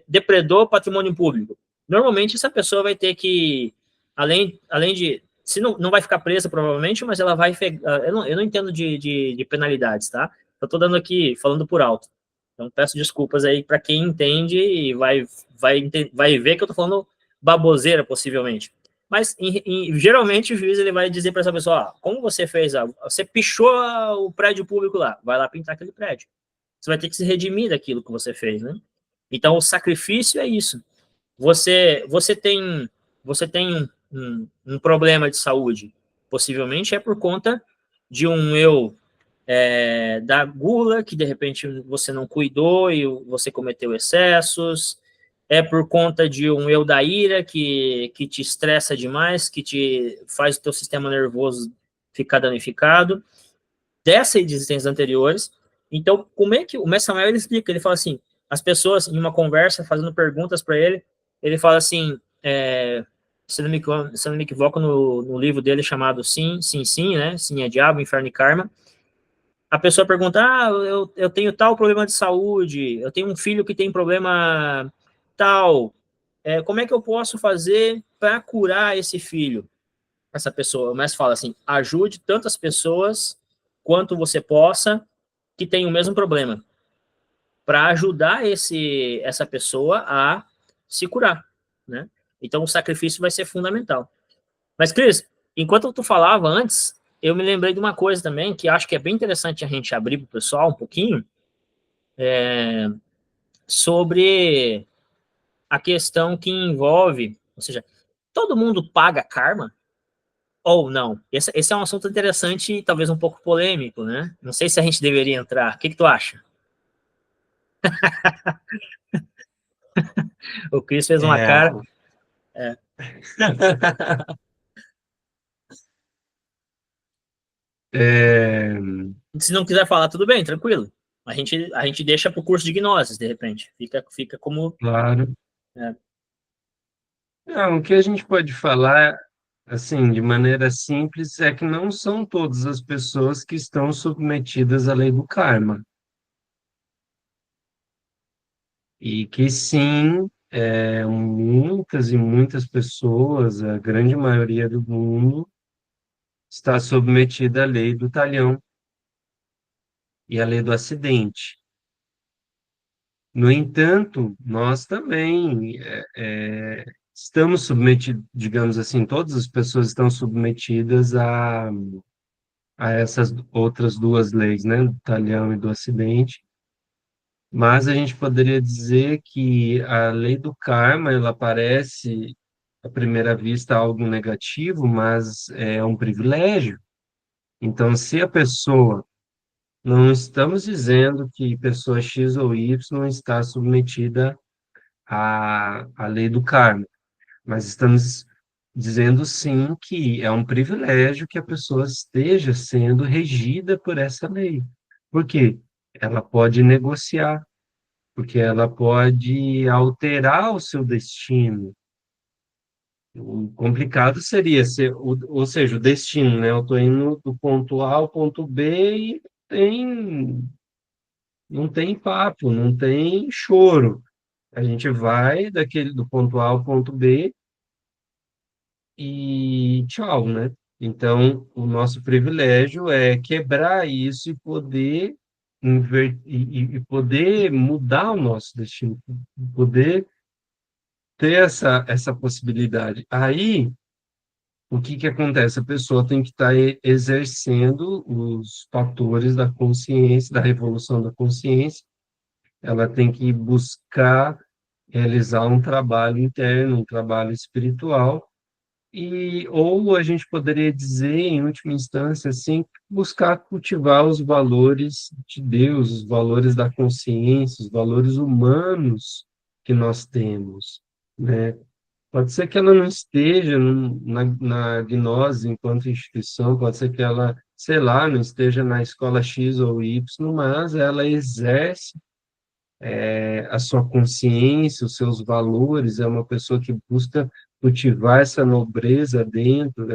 depredou patrimônio público. Normalmente, essa pessoa vai ter que, além de, se não vai ficar presa, provavelmente, mas ela vai, eu não entendo de penalidades, tá? Eu tô dando aqui, falando por alto. Então, peço desculpas aí para quem entende e vai ver que eu tô falando baboseira, possivelmente. Mas, geralmente, o juiz ele vai dizer para essa pessoa, como você fez, você pichou o prédio público lá, vai lá pintar aquele prédio. Você vai ter que se redimir daquilo que você fez, né? Então, o sacrifício é isso. Você tem um problema de saúde, possivelmente é por conta de um eu da gula, que de repente você não cuidou e você cometeu excessos, é por conta de um eu da ira que te estressa demais, que te faz o teu sistema nervoso ficar danificado, dessas existências anteriores. Então, como é que o Mestre Samuel ele explica? Ele fala assim, as pessoas em uma conversa, fazendo perguntas para ele fala assim, se não me equivoco, no livro dele chamado Sim, Sim, Sim, né? Sim é Diabo, Inferno e Karma, a pessoa pergunta, eu tenho tal problema de saúde, eu tenho um filho que tem problema tal, como é que eu posso fazer para curar esse filho? Essa pessoa, o mestre fala assim, ajude tantas pessoas quanto você possa que tem o mesmo problema, para ajudar essa pessoa a se curar, né? Então o sacrifício vai ser fundamental. Mas, Cris, enquanto tu falava antes, eu me lembrei de uma coisa também, que acho que é bem interessante a gente abrir para o pessoal um pouquinho, sobre a questão que envolve, ou seja, todo mundo paga karma ou não? Esse é um assunto interessante e talvez um pouco polêmico, né? Não sei se a gente deveria entrar. O que tu acha? O Cris fez uma É, cara. É. é, Se não quiser falar, tudo bem, tranquilo. A gente deixa para o curso de gnoses, de repente. Fica como. claro. É, Não, o que a gente pode falar, assim, de maneira simples, é que não são todas as pessoas que estão submetidas à lei do karma. E que sim, muitas e muitas pessoas, a grande maioria do mundo, está submetida à lei do talhão e à lei do acidente. No entanto, nós também estamos submetidos, digamos assim, todas as pessoas estão submetidas a essas outras duas leis, né, do talhão e do acidente, mas a gente poderia dizer que a lei do karma, ela parece, à primeira vista, algo negativo, mas é um privilégio. Então, se a pessoa, não estamos dizendo que pessoa X ou Y não está submetida à lei do karma, mas estamos dizendo sim que é um privilégio que a pessoa esteja sendo regida por essa lei. Por quê? Ela pode negociar, porque ela pode alterar o seu destino. O complicado seria ser, ou seja, o destino, né? Eu estou indo do ponto A ao ponto B e não tem papo, não tem choro. A gente vai do ponto A ao ponto B e tchau, né? Então, o nosso privilégio é quebrar isso e poder poder mudar o nosso destino, poder ter essa possibilidade. Aí, o que que acontece? A pessoa tem que estar exercendo os fatores da consciência, da revolução da consciência, ela tem que buscar realizar um trabalho interno, um trabalho espiritual, e ou a gente poderia dizer, em última instância, assim, buscar cultivar os valores de Deus, os valores da consciência, os valores humanos que nós temos, né? Pode ser que ela não esteja na gnose enquanto instituição, pode ser que ela, sei lá, não esteja na escola X ou Y, mas ela exerce a sua consciência, os seus valores, é uma pessoa que busca cultivar essa nobreza dentro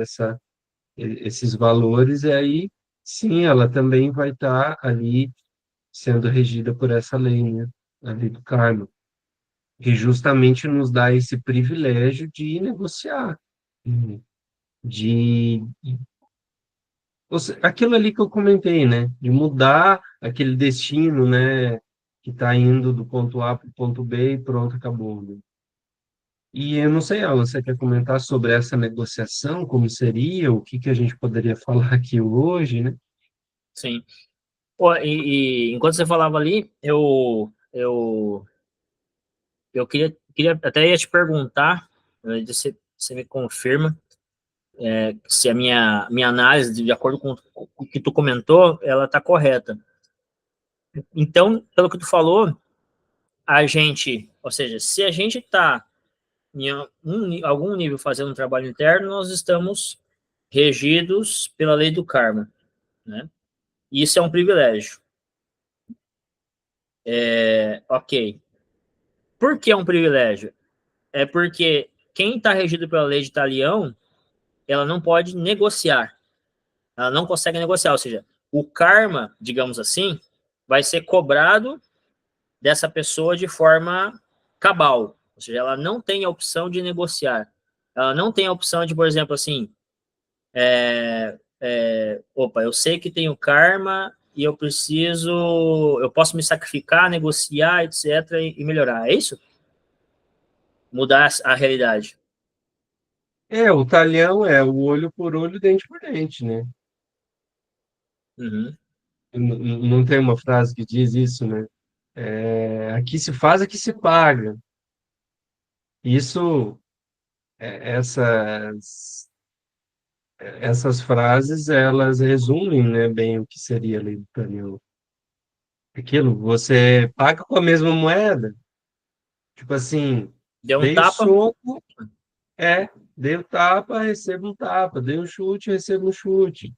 esses valores, e aí, sim, ela também vai estar ali sendo regida por essa lei, né? A lei do karma, que justamente nos dá esse privilégio de negociar, uhum, de aquilo ali que eu comentei, né? De mudar aquele destino, né? Que está indo do ponto A para o ponto B e pronto, acabou, né? E eu não sei, Alan, você quer comentar sobre essa negociação, como seria, o que que a gente poderia falar aqui hoje, né? Sim. Pô, e enquanto você falava ali, eu queria até ia te perguntar, você me confirma, se a minha análise, de acordo com o que tu comentou, ela está correta. Então, pelo que tu falou, a gente, ou seja, se a gente está em algum nível fazendo um trabalho interno, nós estamos regidos pela lei do karma, né? E isso é um privilégio. Ok. Por que é um privilégio? É porque quem está regido pela lei de Talião, ela não pode negociar. Ela não consegue negociar, ou seja, o karma, digamos assim, vai ser cobrado dessa pessoa de forma cabal. Ou seja, ela não tem a opção de negociar. Ela não tem a opção de, por exemplo, assim, opa, eu sei que tenho karma e eu posso me sacrificar, negociar, etc., e melhorar. É isso? Mudar a realidade. O talhão é o olho por olho, dente por dente, né? Uhum. Não tem uma frase que diz isso, né? Aqui se faz, aqui se paga. Isso, essas frases, elas resumem, né, bem o que seria a lei do talhão. Aquilo, você paga com a mesma moeda. Tipo assim, Deu um dei o tapa, soco, é, dei o tapa, recebo um tapa, dei o chute, recebo um chute.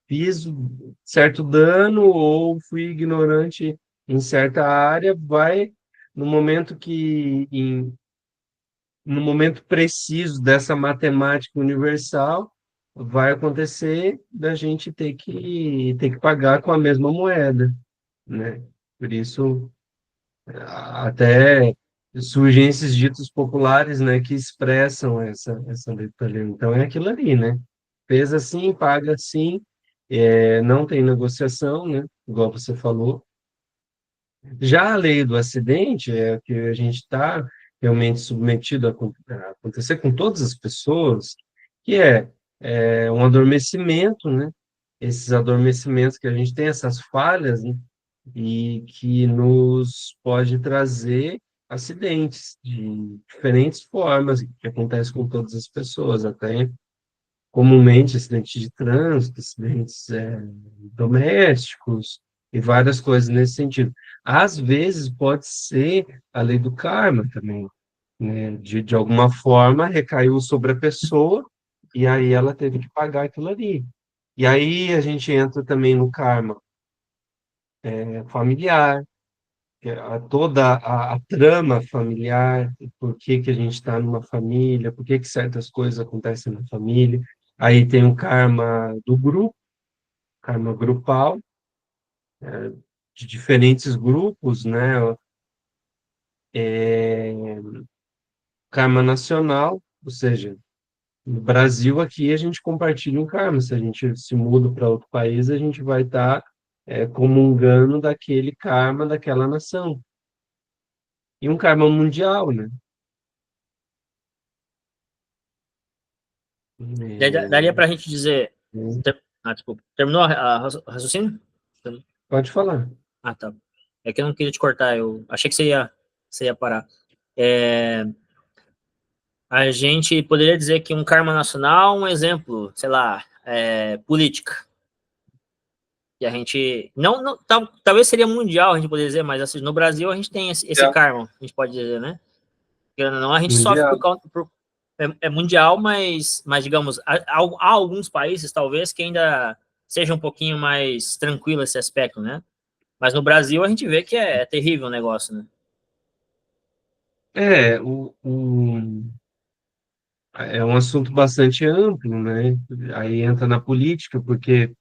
Fiz certo dano ou fui ignorante em certa área, vai no momento no momento preciso dessa matemática universal, vai acontecer da gente ter que pagar com a mesma moeda, né? Por isso, até surgem esses ditos populares, né, que expressam essa letra ali. Então, é aquilo ali, né? Fez assim, paga assim, não tem negociação, né? Igual você falou. Já a lei do acidente é que a gente está realmente submetido a acontecer com todas as pessoas, que é um adormecimento, né? Esses adormecimentos que a gente tem, essas falhas, né? E que nos pode trazer acidentes de diferentes formas, que acontece com todas as pessoas, até comumente acidentes de trânsito, acidentes domésticos e várias coisas nesse sentido. Às vezes pode ser a lei do karma também, né? De alguma forma recaiu sobre a pessoa e aí ela teve que pagar aquilo ali. E aí a gente entra também no karma familiar, que é toda a trama familiar, por que que a gente está numa família, por que que certas coisas acontecem na família. Aí tem o karma do grupo, karma grupal, de diferentes grupos, né? Karma nacional, ou seja, no Brasil aqui a gente compartilha um karma. Se a gente se muda para outro país, a gente vai estar comungando daquele karma daquela nação. e um karma mundial, né? Daria para a gente dizer... É, desculpa. Terminou a raciocínio? pode falar. Ah, tá. É que eu não queria te cortar, eu achei que você ia parar. A gente poderia dizer que um karma nacional, um exemplo, sei lá, política. E a gente, talvez seria mundial, a gente poderia dizer, mas assim, no Brasil a gente tem esse Mundial. karma, a gente pode dizer, né? Não, a gente sofre Mundial. é mundial, mas digamos, há alguns países, talvez, que ainda seja um pouquinho mais tranquilo esse aspecto, né? Mas no Brasil a gente vê que é terrível o negócio, né? É, é um assunto bastante amplo, né? Aí entra na política, porque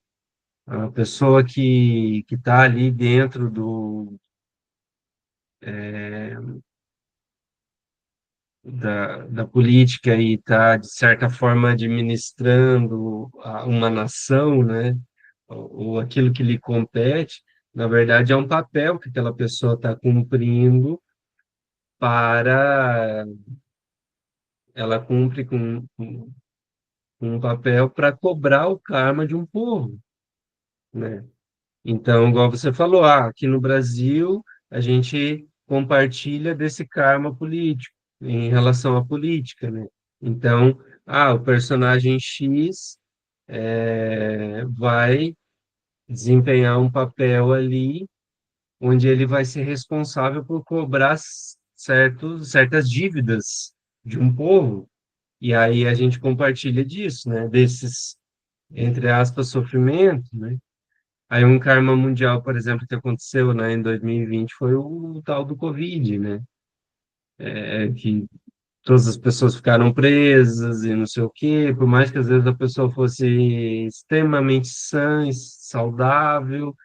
a pessoa que está ali dentro da política e está, de certa forma, administrando uma nação, né? Ou aquilo que lhe compete, na verdade, é um papel que aquela pessoa está cumprindo para... Ela cumpre com um papel para cobrar o karma de um povo, né? Então, igual você falou, aqui no Brasil a gente compartilha desse karma político em relação à política, né? Então, o personagem X vai desempenhar um papel ali onde ele vai ser responsável por cobrar certas dívidas de um povo. E aí a gente compartilha disso, né? Desses, entre aspas, sofrimentos, né? Aí um karma mundial, por exemplo, que aconteceu, né, em 2020 foi o tal do Covid, né? Que todas as pessoas ficaram presas e não sei o quê, por mais que às vezes a pessoa fosse extremamente sã e saudável,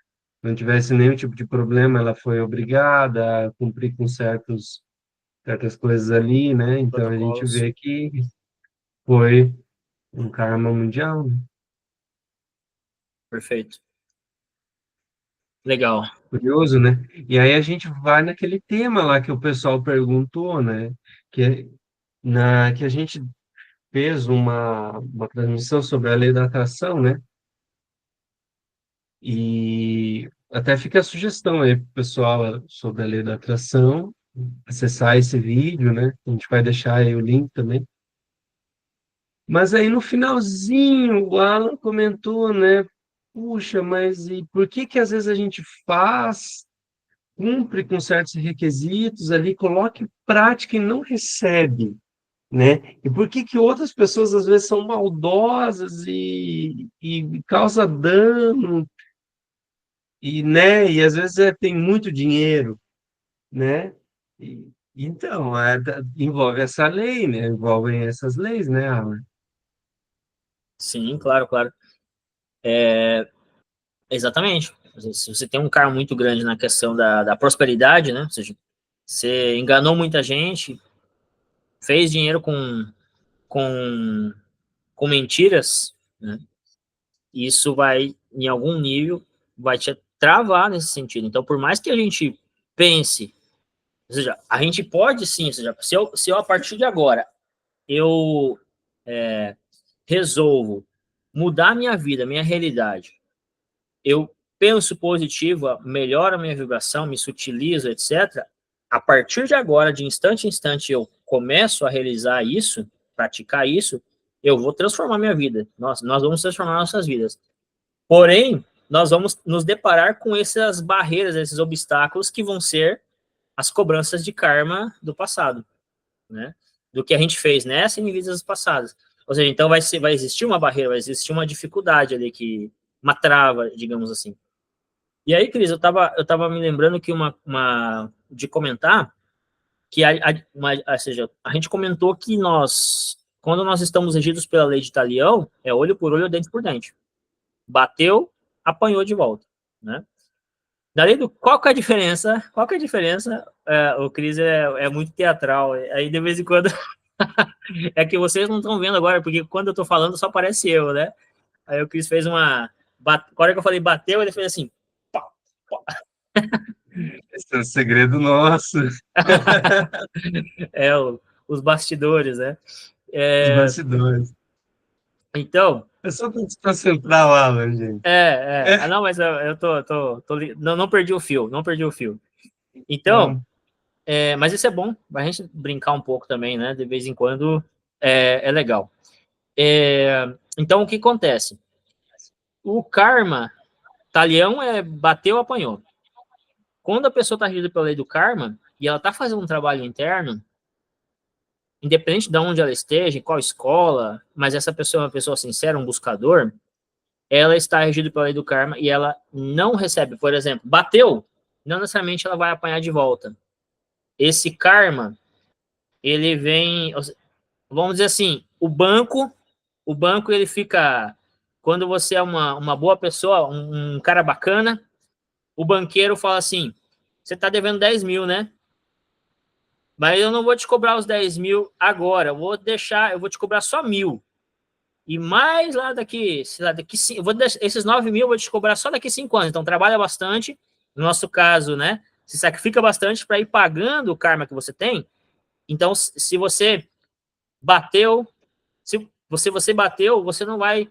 não tivesse nenhum tipo de problema, ela foi obrigada a cumprir com certas coisas ali, né? Então a gente Protocolos. vê que foi um karma mundial, né? Perfeito. Legal. Curioso, né? E aí a gente vai naquele tema lá que o pessoal perguntou, né? Que a gente fez uma transmissão sobre a lei da atração, né? E até fica a sugestão aí para o pessoal sobre a lei da atração, acessar esse vídeo, né? A gente vai deixar aí o link também. Mas aí no finalzinho, o Alan comentou, né? Puxa, mas e por que que às vezes a gente faz, cumpre com certos requisitos ali, coloca em prática e não recebe, né? E por que que outras pessoas às vezes são maldosas e causa dano e, né? E às vezes tem muito dinheiro, né? Então, envolve essa lei, né? Envolvem essas leis, né, Alan? Sim, claro, claro. Exatamente. Se você tem um cargo muito grande na questão da prosperidade, né? Ou seja, você enganou muita gente, fez dinheiro com, com mentiras, né? Isso vai, em algum nível, vai te travar nesse sentido. Então, por mais que a gente pense, ou seja, a gente pode sim, ou seja, se eu a partir de agora, eu resolvo mudar minha vida, minha realidade, eu penso positivo, melhoro a minha vibração, me sutilizo, etc. A partir de agora, de instante em instante, eu começo a realizar isso, praticar isso, eu vou transformar minha vida. Nós vamos transformar nossas vidas. Porém, nós vamos nos deparar com essas barreiras, esses obstáculos que vão ser as cobranças de karma do passado, né? Do que a gente fez nessa e em vidas passadas. Ou seja, então vai existir uma barreira, vai existir uma dificuldade ali, uma trava, digamos assim. E aí, Cris, eu tava me lembrando que de comentar que ou seja, a gente comentou que quando nós estamos regidos pela lei de Talião, é olho por olho, dente por dente. Bateu, apanhou de volta, né? Qual que é a diferença? Qual que é a diferença? O Cris é muito teatral, aí de vez em quando é que vocês não estão vendo agora, porque quando eu tô falando só aparece eu, né? Aí o Cris fez a hora que eu falei bateu, ele fez assim, pá, pá. Esse é um segredo nosso, É, os bastidores, né? os É, bastidores. então, É só para desconcentrar o Alan, gente. Ah, não, mas eu não, não perdi o fio, não perdi o fio. Então, Não. mas isso é bom, a gente brincar um pouco também, né? De vez em quando é legal. Então, o que acontece? O karma, talhão bateu, apanhou. Quando a pessoa está regida pela lei do karma e ela está fazendo um trabalho interno, independente de onde ela esteja, em qual escola, mas essa pessoa é uma pessoa sincera, um buscador, ela está regida pela lei do karma e ela não recebe, por exemplo, bateu, não necessariamente ela vai apanhar de volta. Esse karma, ele vem, vamos dizer assim, o banco ele fica, quando você é uma boa pessoa, um cara bacana, o banqueiro fala assim, você está devendo 10 mil, né? Mas eu não vou te cobrar os 10 mil agora, eu vou te cobrar só 1.000. E mais lá daqui, sei lá, eu vou deixar, esses 9 mil eu vou te cobrar só daqui 5 anos. Então trabalha bastante, no nosso caso, né? Se sacrifica bastante para ir pagando o karma que você tem. Então, se você bateu, se você bateu, você não vai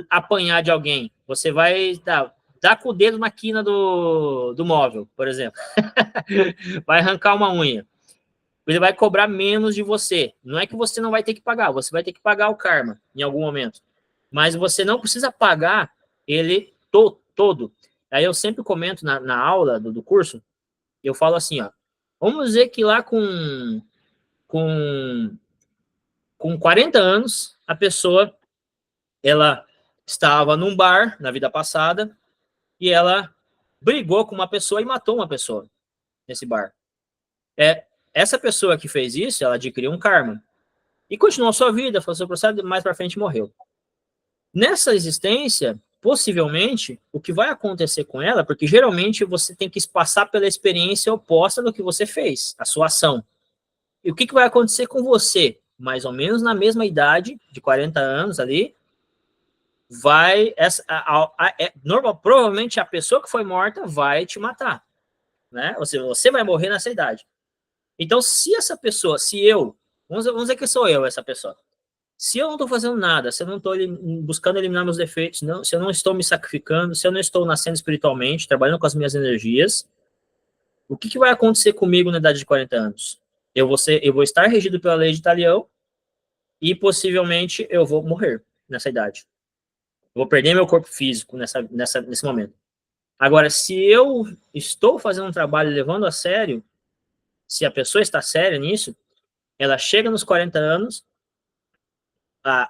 apanhar de alguém. Você vai dar com o dedo na quina do móvel, por exemplo. Vai arrancar uma unha. Ele vai cobrar menos de você. Não é que você não vai ter que pagar, você vai ter que pagar o karma em algum momento. Mas você não precisa pagar ele todo. Aí eu sempre comento na aula do curso, eu falo assim, ó, vamos dizer que lá com, com 40 anos, a pessoa, ela estava num bar na vida passada e ela brigou com uma pessoa e matou uma pessoa nesse bar. Essa pessoa que fez isso, ela adquiriu um karma. E continuou a sua vida, foi o seu processo, mais para frente morreu. Nessa existência, possivelmente, o que vai acontecer com ela, porque geralmente você tem que passar pela experiência oposta do que você fez, a sua ação. E o que vai acontecer com você? Mais ou menos na mesma idade, de 40 anos ali, provavelmente a pessoa que foi morta vai te matar, né? Você vai morrer nessa idade. Então, se essa pessoa, vamos dizer que sou eu essa pessoa, se eu não estou fazendo nada, se eu não estou buscando eliminar meus defeitos, se eu não estou me sacrificando, se eu não estou nascendo espiritualmente, trabalhando com as minhas energias, o que vai acontecer comigo na idade de 40 anos? Eu vou estar regido pela lei de Talião e possivelmente eu vou morrer nessa idade. Eu vou perder meu corpo físico nesse momento. Agora, se eu estou fazendo um trabalho levando a sério, se a pessoa está séria nisso, ela chega nos 40 anos,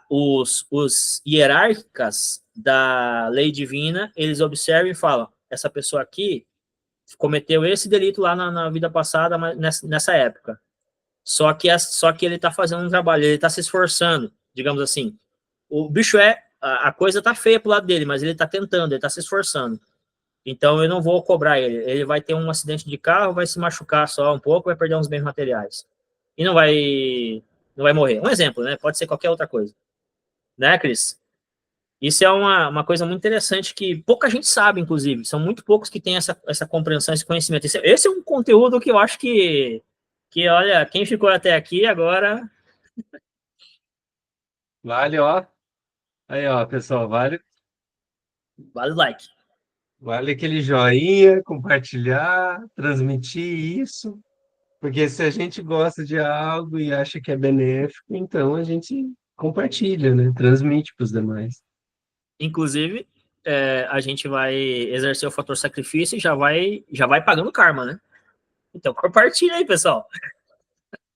os hierarcas da lei divina, eles observam e falam, essa pessoa aqui cometeu esse delito lá na vida passada, nessa época. Só que ele está fazendo um trabalho, ele está se esforçando, digamos assim. O bicho a coisa tá feia pro lado dele, mas ele está tentando, ele está se esforçando. Então eu não vou cobrar ele. Ele vai ter um acidente de carro, vai se machucar só um pouco, vai perder uns bens materiais. E não vai morrer. Um exemplo, né? Pode ser qualquer outra coisa. Né, Cris? Isso é uma coisa muito interessante que pouca gente sabe, inclusive. São muito poucos que têm essa compreensão, esse conhecimento. Esse é um conteúdo que eu acho olha, quem ficou até aqui agora, Vale, ó. Aí, ó, pessoal, vale o like. vale aquele joinha, compartilhar, transmitir isso, porque se a gente gosta de algo e acha que é benéfico, então a gente compartilha, né? Transmite para os demais. Inclusive, a gente vai exercer o fator sacrifício e já vai pagando karma, né? Então compartilha aí, pessoal.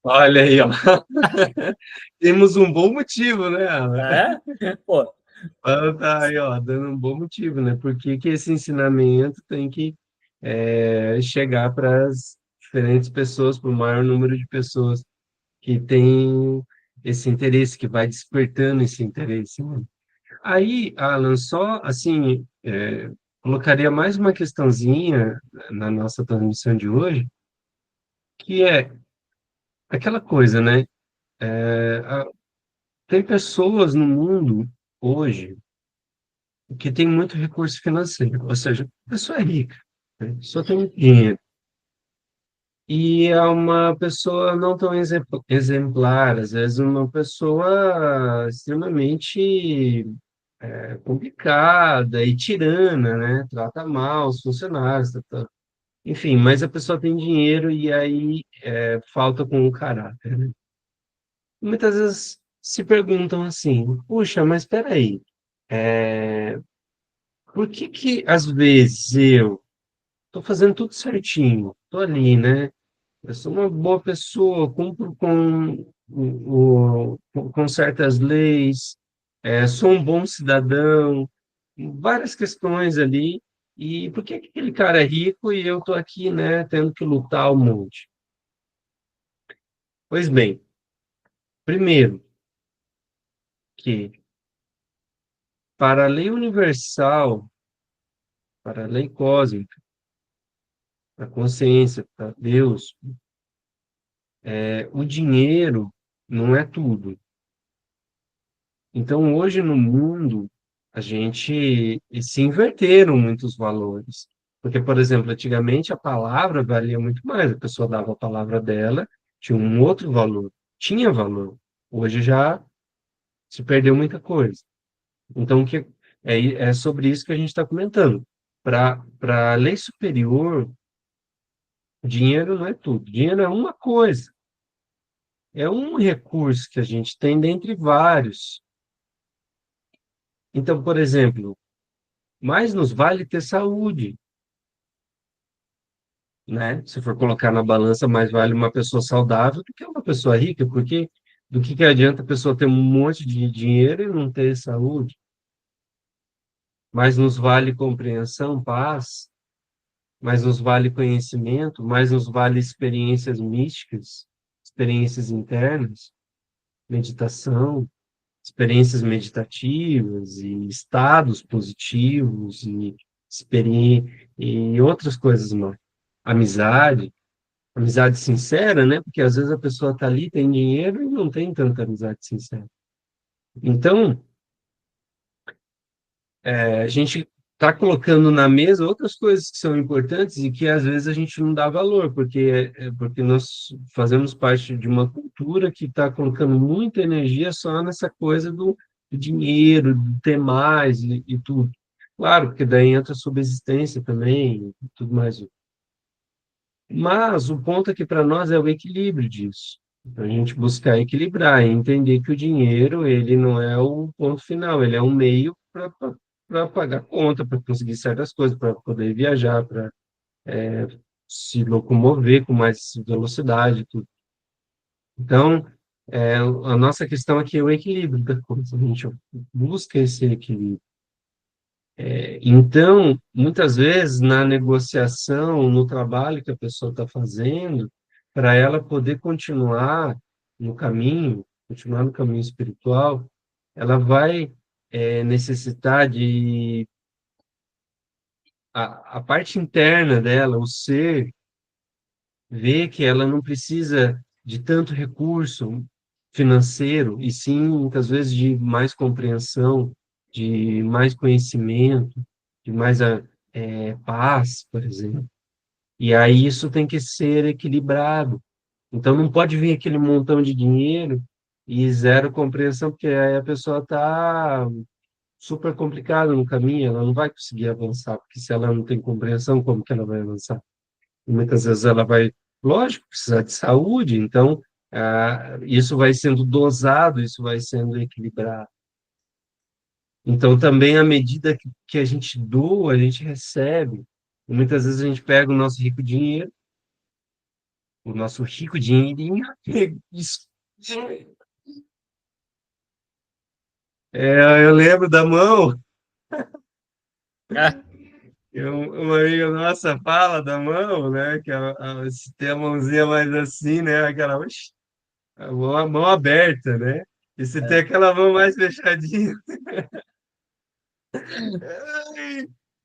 Olha aí, ó. Temos um bom motivo, né, Alan? É? Pô, Tá aí, ó, dando um bom motivo, né? Por que que esse ensinamento tem que chegar para as diferentes pessoas, para o maior número de pessoas que tem esse interesse, que vai despertando esse interesse, né? Aí, Alan, só assim, colocaria mais uma questãozinha na nossa transmissão de hoje, que é aquela coisa, né? Tem pessoas no mundo hoje que tem muito recurso financeiro, ou seja, a pessoa é rica, né? Só tem muito dinheiro. e é uma pessoa não tão exemplar, às vezes uma pessoa extremamente complicada e tirana, né? Trata mal os funcionários, enfim, mas a pessoa tem dinheiro e aí falta com o caráter, né? Muitas vezes se perguntam assim, puxa, mas espera aí, por que que às vezes eu estou fazendo tudo certinho, estou ali, né? Eu sou uma boa pessoa, cumpro com certas leis, sou um bom cidadão, várias questões ali. E por que que aquele cara é rico e eu estou aqui, né, tendo que lutar um monte? Pois bem, primeiro, que para a lei universal, para a lei cósmica, para a consciência, para Deus, o dinheiro não é tudo. Então, hoje no mundo, a gente se inverteram muitos valores. Porque, por exemplo, antigamente a palavra valia muito mais. A pessoa dava a palavra dela, tinha um outro valor, tinha valor. Hoje já se perdeu muita coisa. Então, é sobre isso que a gente está comentando. Para a lei superior, dinheiro não é tudo. Dinheiro é uma coisa, é um recurso que a gente tem dentre vários. Então, por exemplo, mais nos vale ter saúde, né? Se for colocar na balança, mais vale uma pessoa saudável do que uma pessoa rica, porque do que adianta a pessoa ter um monte de dinheiro e não ter saúde? Mais nos vale compreensão, paz, mais nos vale conhecimento, mais nos vale experiências místicas, experiências internas, meditação, experiências meditativas e estados positivos e outras coisas mais. Amizade, amizade sincera, né? Porque às vezes a pessoa está ali, tem dinheiro e não tem tanta amizade sincera. Então, a gente está colocando na mesa outras coisas que são importantes e que às vezes a gente não dá valor, porque nós fazemos parte de uma cultura que está colocando muita energia só nessa coisa do dinheiro, de ter mais e tudo. Claro, porque daí entra a subsistência também e tudo mais. Mas o ponto aqui para nós é o equilíbrio disso. A gente buscar equilibrar e entender que o dinheiro, ele não é o ponto final, ele é um meio para pagar conta, para conseguir certas coisas, para poder viajar, para se locomover com mais velocidade, tudo. Então, a nossa questão aqui é o equilíbrio da coisa, a gente busca esse equilíbrio. Então, muitas vezes, na negociação, no trabalho que a pessoa está fazendo, para ela poder continuar no caminho espiritual, ela vai necessitar de a parte interna dela, o ser, ver que ela não precisa de tanto recurso financeiro, e sim, muitas vezes, de mais compreensão, de mais conhecimento, de mais paz, por exemplo. E aí isso tem que ser equilibrado. Então não pode vir aquele montão de dinheiro e zero compreensão, porque aí a pessoa está super complicada no caminho, ela não vai conseguir avançar, porque se ela não tem compreensão, como que ela vai avançar? E muitas vezes ela vai, lógico, precisar de saúde, então isso vai sendo dosado, isso vai sendo equilibrado. Então, também, à medida que a gente doa, a gente recebe. E muitas vezes a gente pega o nosso rico dinheirinho, eu lembro da mão, Ah, uma amiga nossa fala da mão, né? Que se tem a mãozinha mais assim, né? Aquela, oxi, a mão aberta, né? E se tem é. aquela mão mais fechadinha,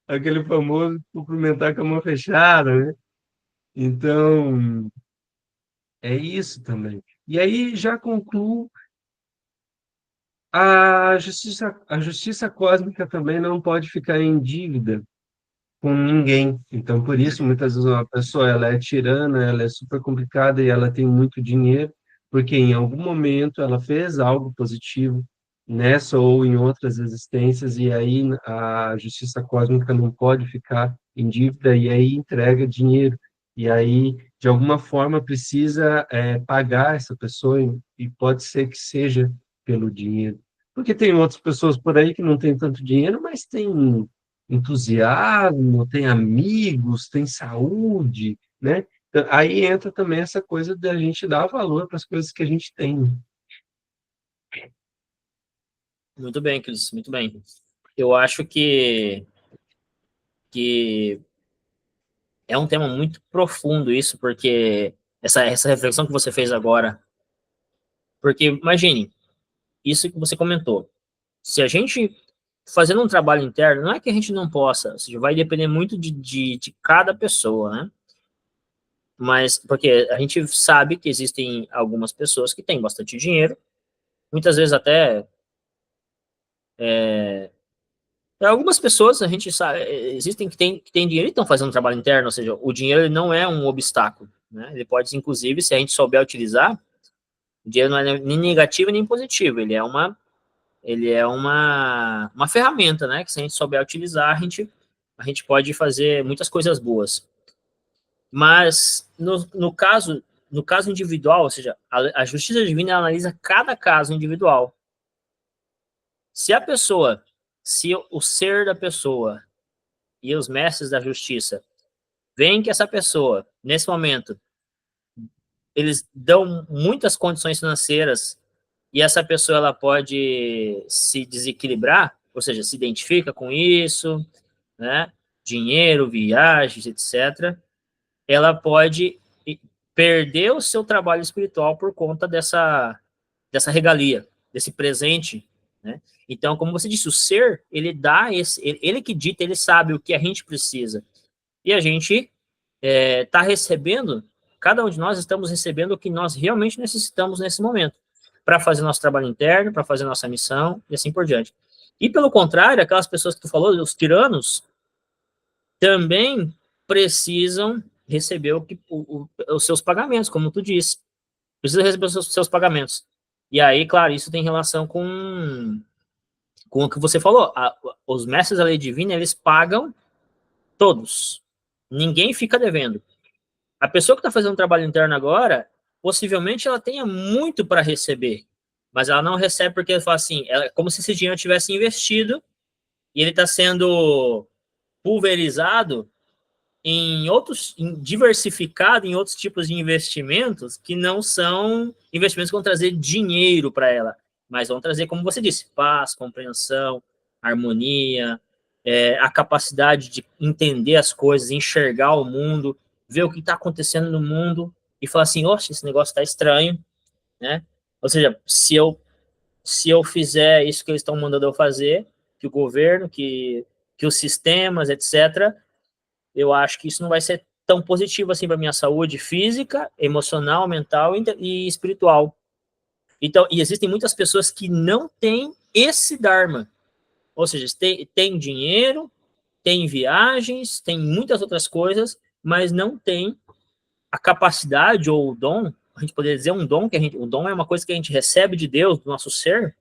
aquele famoso cumprimentar com a mão fechada, né? Então, é isso também. E aí já concluo, a justiça cósmica também não pode ficar em dívida com ninguém. Então, por isso, muitas vezes uma pessoa ela é tirana, ela é super complicada e ela tem muito dinheiro, porque em algum momento ela fez algo positivo nessa ou em outras existências, e aí a justiça cósmica não pode ficar em dívida, e aí entrega dinheiro. E aí, de alguma forma, precisa pagar essa pessoa, e pode ser que seja pelo dinheiro. Porque tem outras pessoas por aí que não têm tanto dinheiro, mas têm entusiasmo, tem amigos, tem saúde, né? Então, aí entra também essa coisa da gente dar valor para as coisas que a gente tem. Muito bem, Cris, muito bem. Eu acho que é um tema muito profundo isso, porque essa reflexão que você fez agora, porque imagine, isso que você comentou, se a gente fazendo um trabalho interno, não é que a gente não possa, ou seja, vai depender muito de cada pessoa, né? Mas, porque a gente sabe que existem algumas pessoas que têm bastante dinheiro, muitas vezes até, algumas pessoas a gente sabe, existem que têm dinheiro e estão fazendo um trabalho interno, ou seja, o dinheiro ele não é um obstáculo, né? Ele pode, inclusive, se a gente souber utilizar, o dinheiro não é nem negativo nem positivo, ele é uma ferramenta, né? Que se a gente souber utilizar, a gente pode fazer muitas coisas boas. Mas no caso individual, ou seja, a justiça divina analisa cada caso individual. Se a pessoa, se o ser da pessoa e os mestres da justiça veem que essa pessoa, nesse momento, eles dão muitas condições financeiras e essa pessoa ela pode se desequilibrar, ou seja, se identifica com isso, né? Dinheiro, viagens, etc. Ela pode perder o seu trabalho espiritual por conta dessa regalia, desse presente, né? Então, como você disse, o ser, ele dá ele que dita, ele sabe o que a gente precisa. E a gente está recebendo, cada um de nós estamos recebendo o que nós realmente necessitamos nesse momento, para fazer nosso trabalho interno, para fazer nossa missão, e assim por diante. E pelo contrário, aquelas pessoas que tu falou, os tiranos, também precisam receber os seus pagamentos, como tu disse. Precisa receber os seus pagamentos. E aí, claro, isso tem relação com o que você falou. Os mestres da lei divina, eles pagam todos. Ninguém fica devendo. A pessoa que está fazendo um trabalho interno agora, possivelmente ela tenha muito para receber, mas ela não recebe porque ela fala assim, é como se esse dinheiro tivesse investido e ele está sendo pulverizado diversificado em outros tipos de investimentos que não são investimentos que vão trazer dinheiro para ela, mas vão trazer, como você disse, paz, compreensão, harmonia, a capacidade de entender as coisas, enxergar o mundo, ver o que está acontecendo no mundo e falar assim, oxe, esse negócio está estranho, né? Ou seja, se eu fizer isso que eles estão mandando eu fazer, que o governo, que os sistemas, etc., eu acho que isso não vai ser tão positivo assim para minha saúde física, emocional, mental e espiritual. Então, e existem muitas pessoas que não têm esse dharma, ou seja, tem dinheiro, tem viagens, tem muitas outras coisas, mas não tem a capacidade ou o dom, a gente poderia dizer um dom o dom é uma coisa que a gente recebe de Deus, do nosso ser,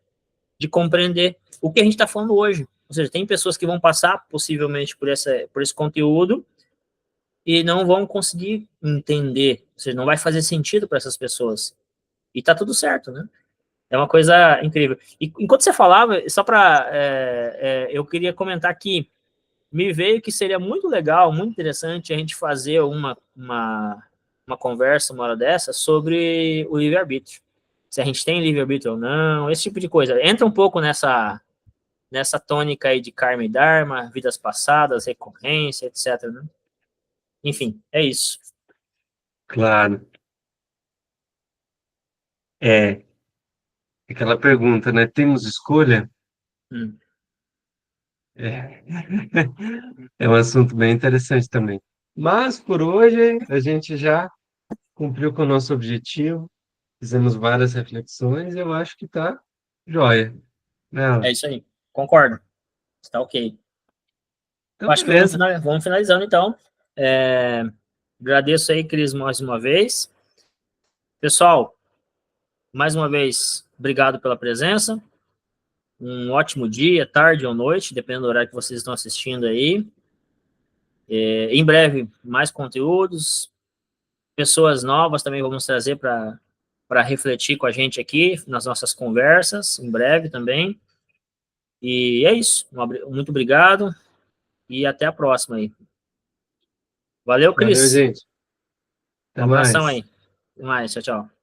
de compreender o que a gente está falando hoje. Ou seja, tem pessoas que vão passar possivelmente por esse conteúdo e não vão conseguir entender, ou seja, não vai fazer sentido para essas pessoas. E tá tudo certo, né? É uma coisa incrível. E enquanto você falava, só para. Eu queria comentar que me veio que seria muito legal, muito interessante a gente fazer uma conversa, uma hora dessa, sobre o livre-arbítrio. Se a gente tem livre-arbítrio ou não, esse tipo de coisa. Entra um pouco nessa tônica aí de karma e dharma, vidas passadas, recorrência, etc. Né? Enfim, é isso. Claro, é aquela pergunta, né? Temos escolha? Hum. É, é um assunto bem interessante também. Mas por hoje a gente já cumpriu com o nosso objetivo, fizemos várias reflexões, e eu acho que tá jóia, né, É Alan? isso aí. Concordo. Está ok. Então, Acho que beleza. vamos finalizando, então. Agradeço aí, Cris, mais uma vez. Pessoal, mais uma vez, obrigado pela presença. Um ótimo dia, tarde ou noite, dependendo do horário que vocês estão assistindo aí. Em breve, mais conteúdos. Pessoas novas também vamos trazer para refletir com a gente aqui nas nossas conversas, em breve também. E é isso. Muito obrigado e até a próxima aí. Valeu, Valeu, Cris. gente. Um Até abração mais. aí. Até mais. Tchau, tchau.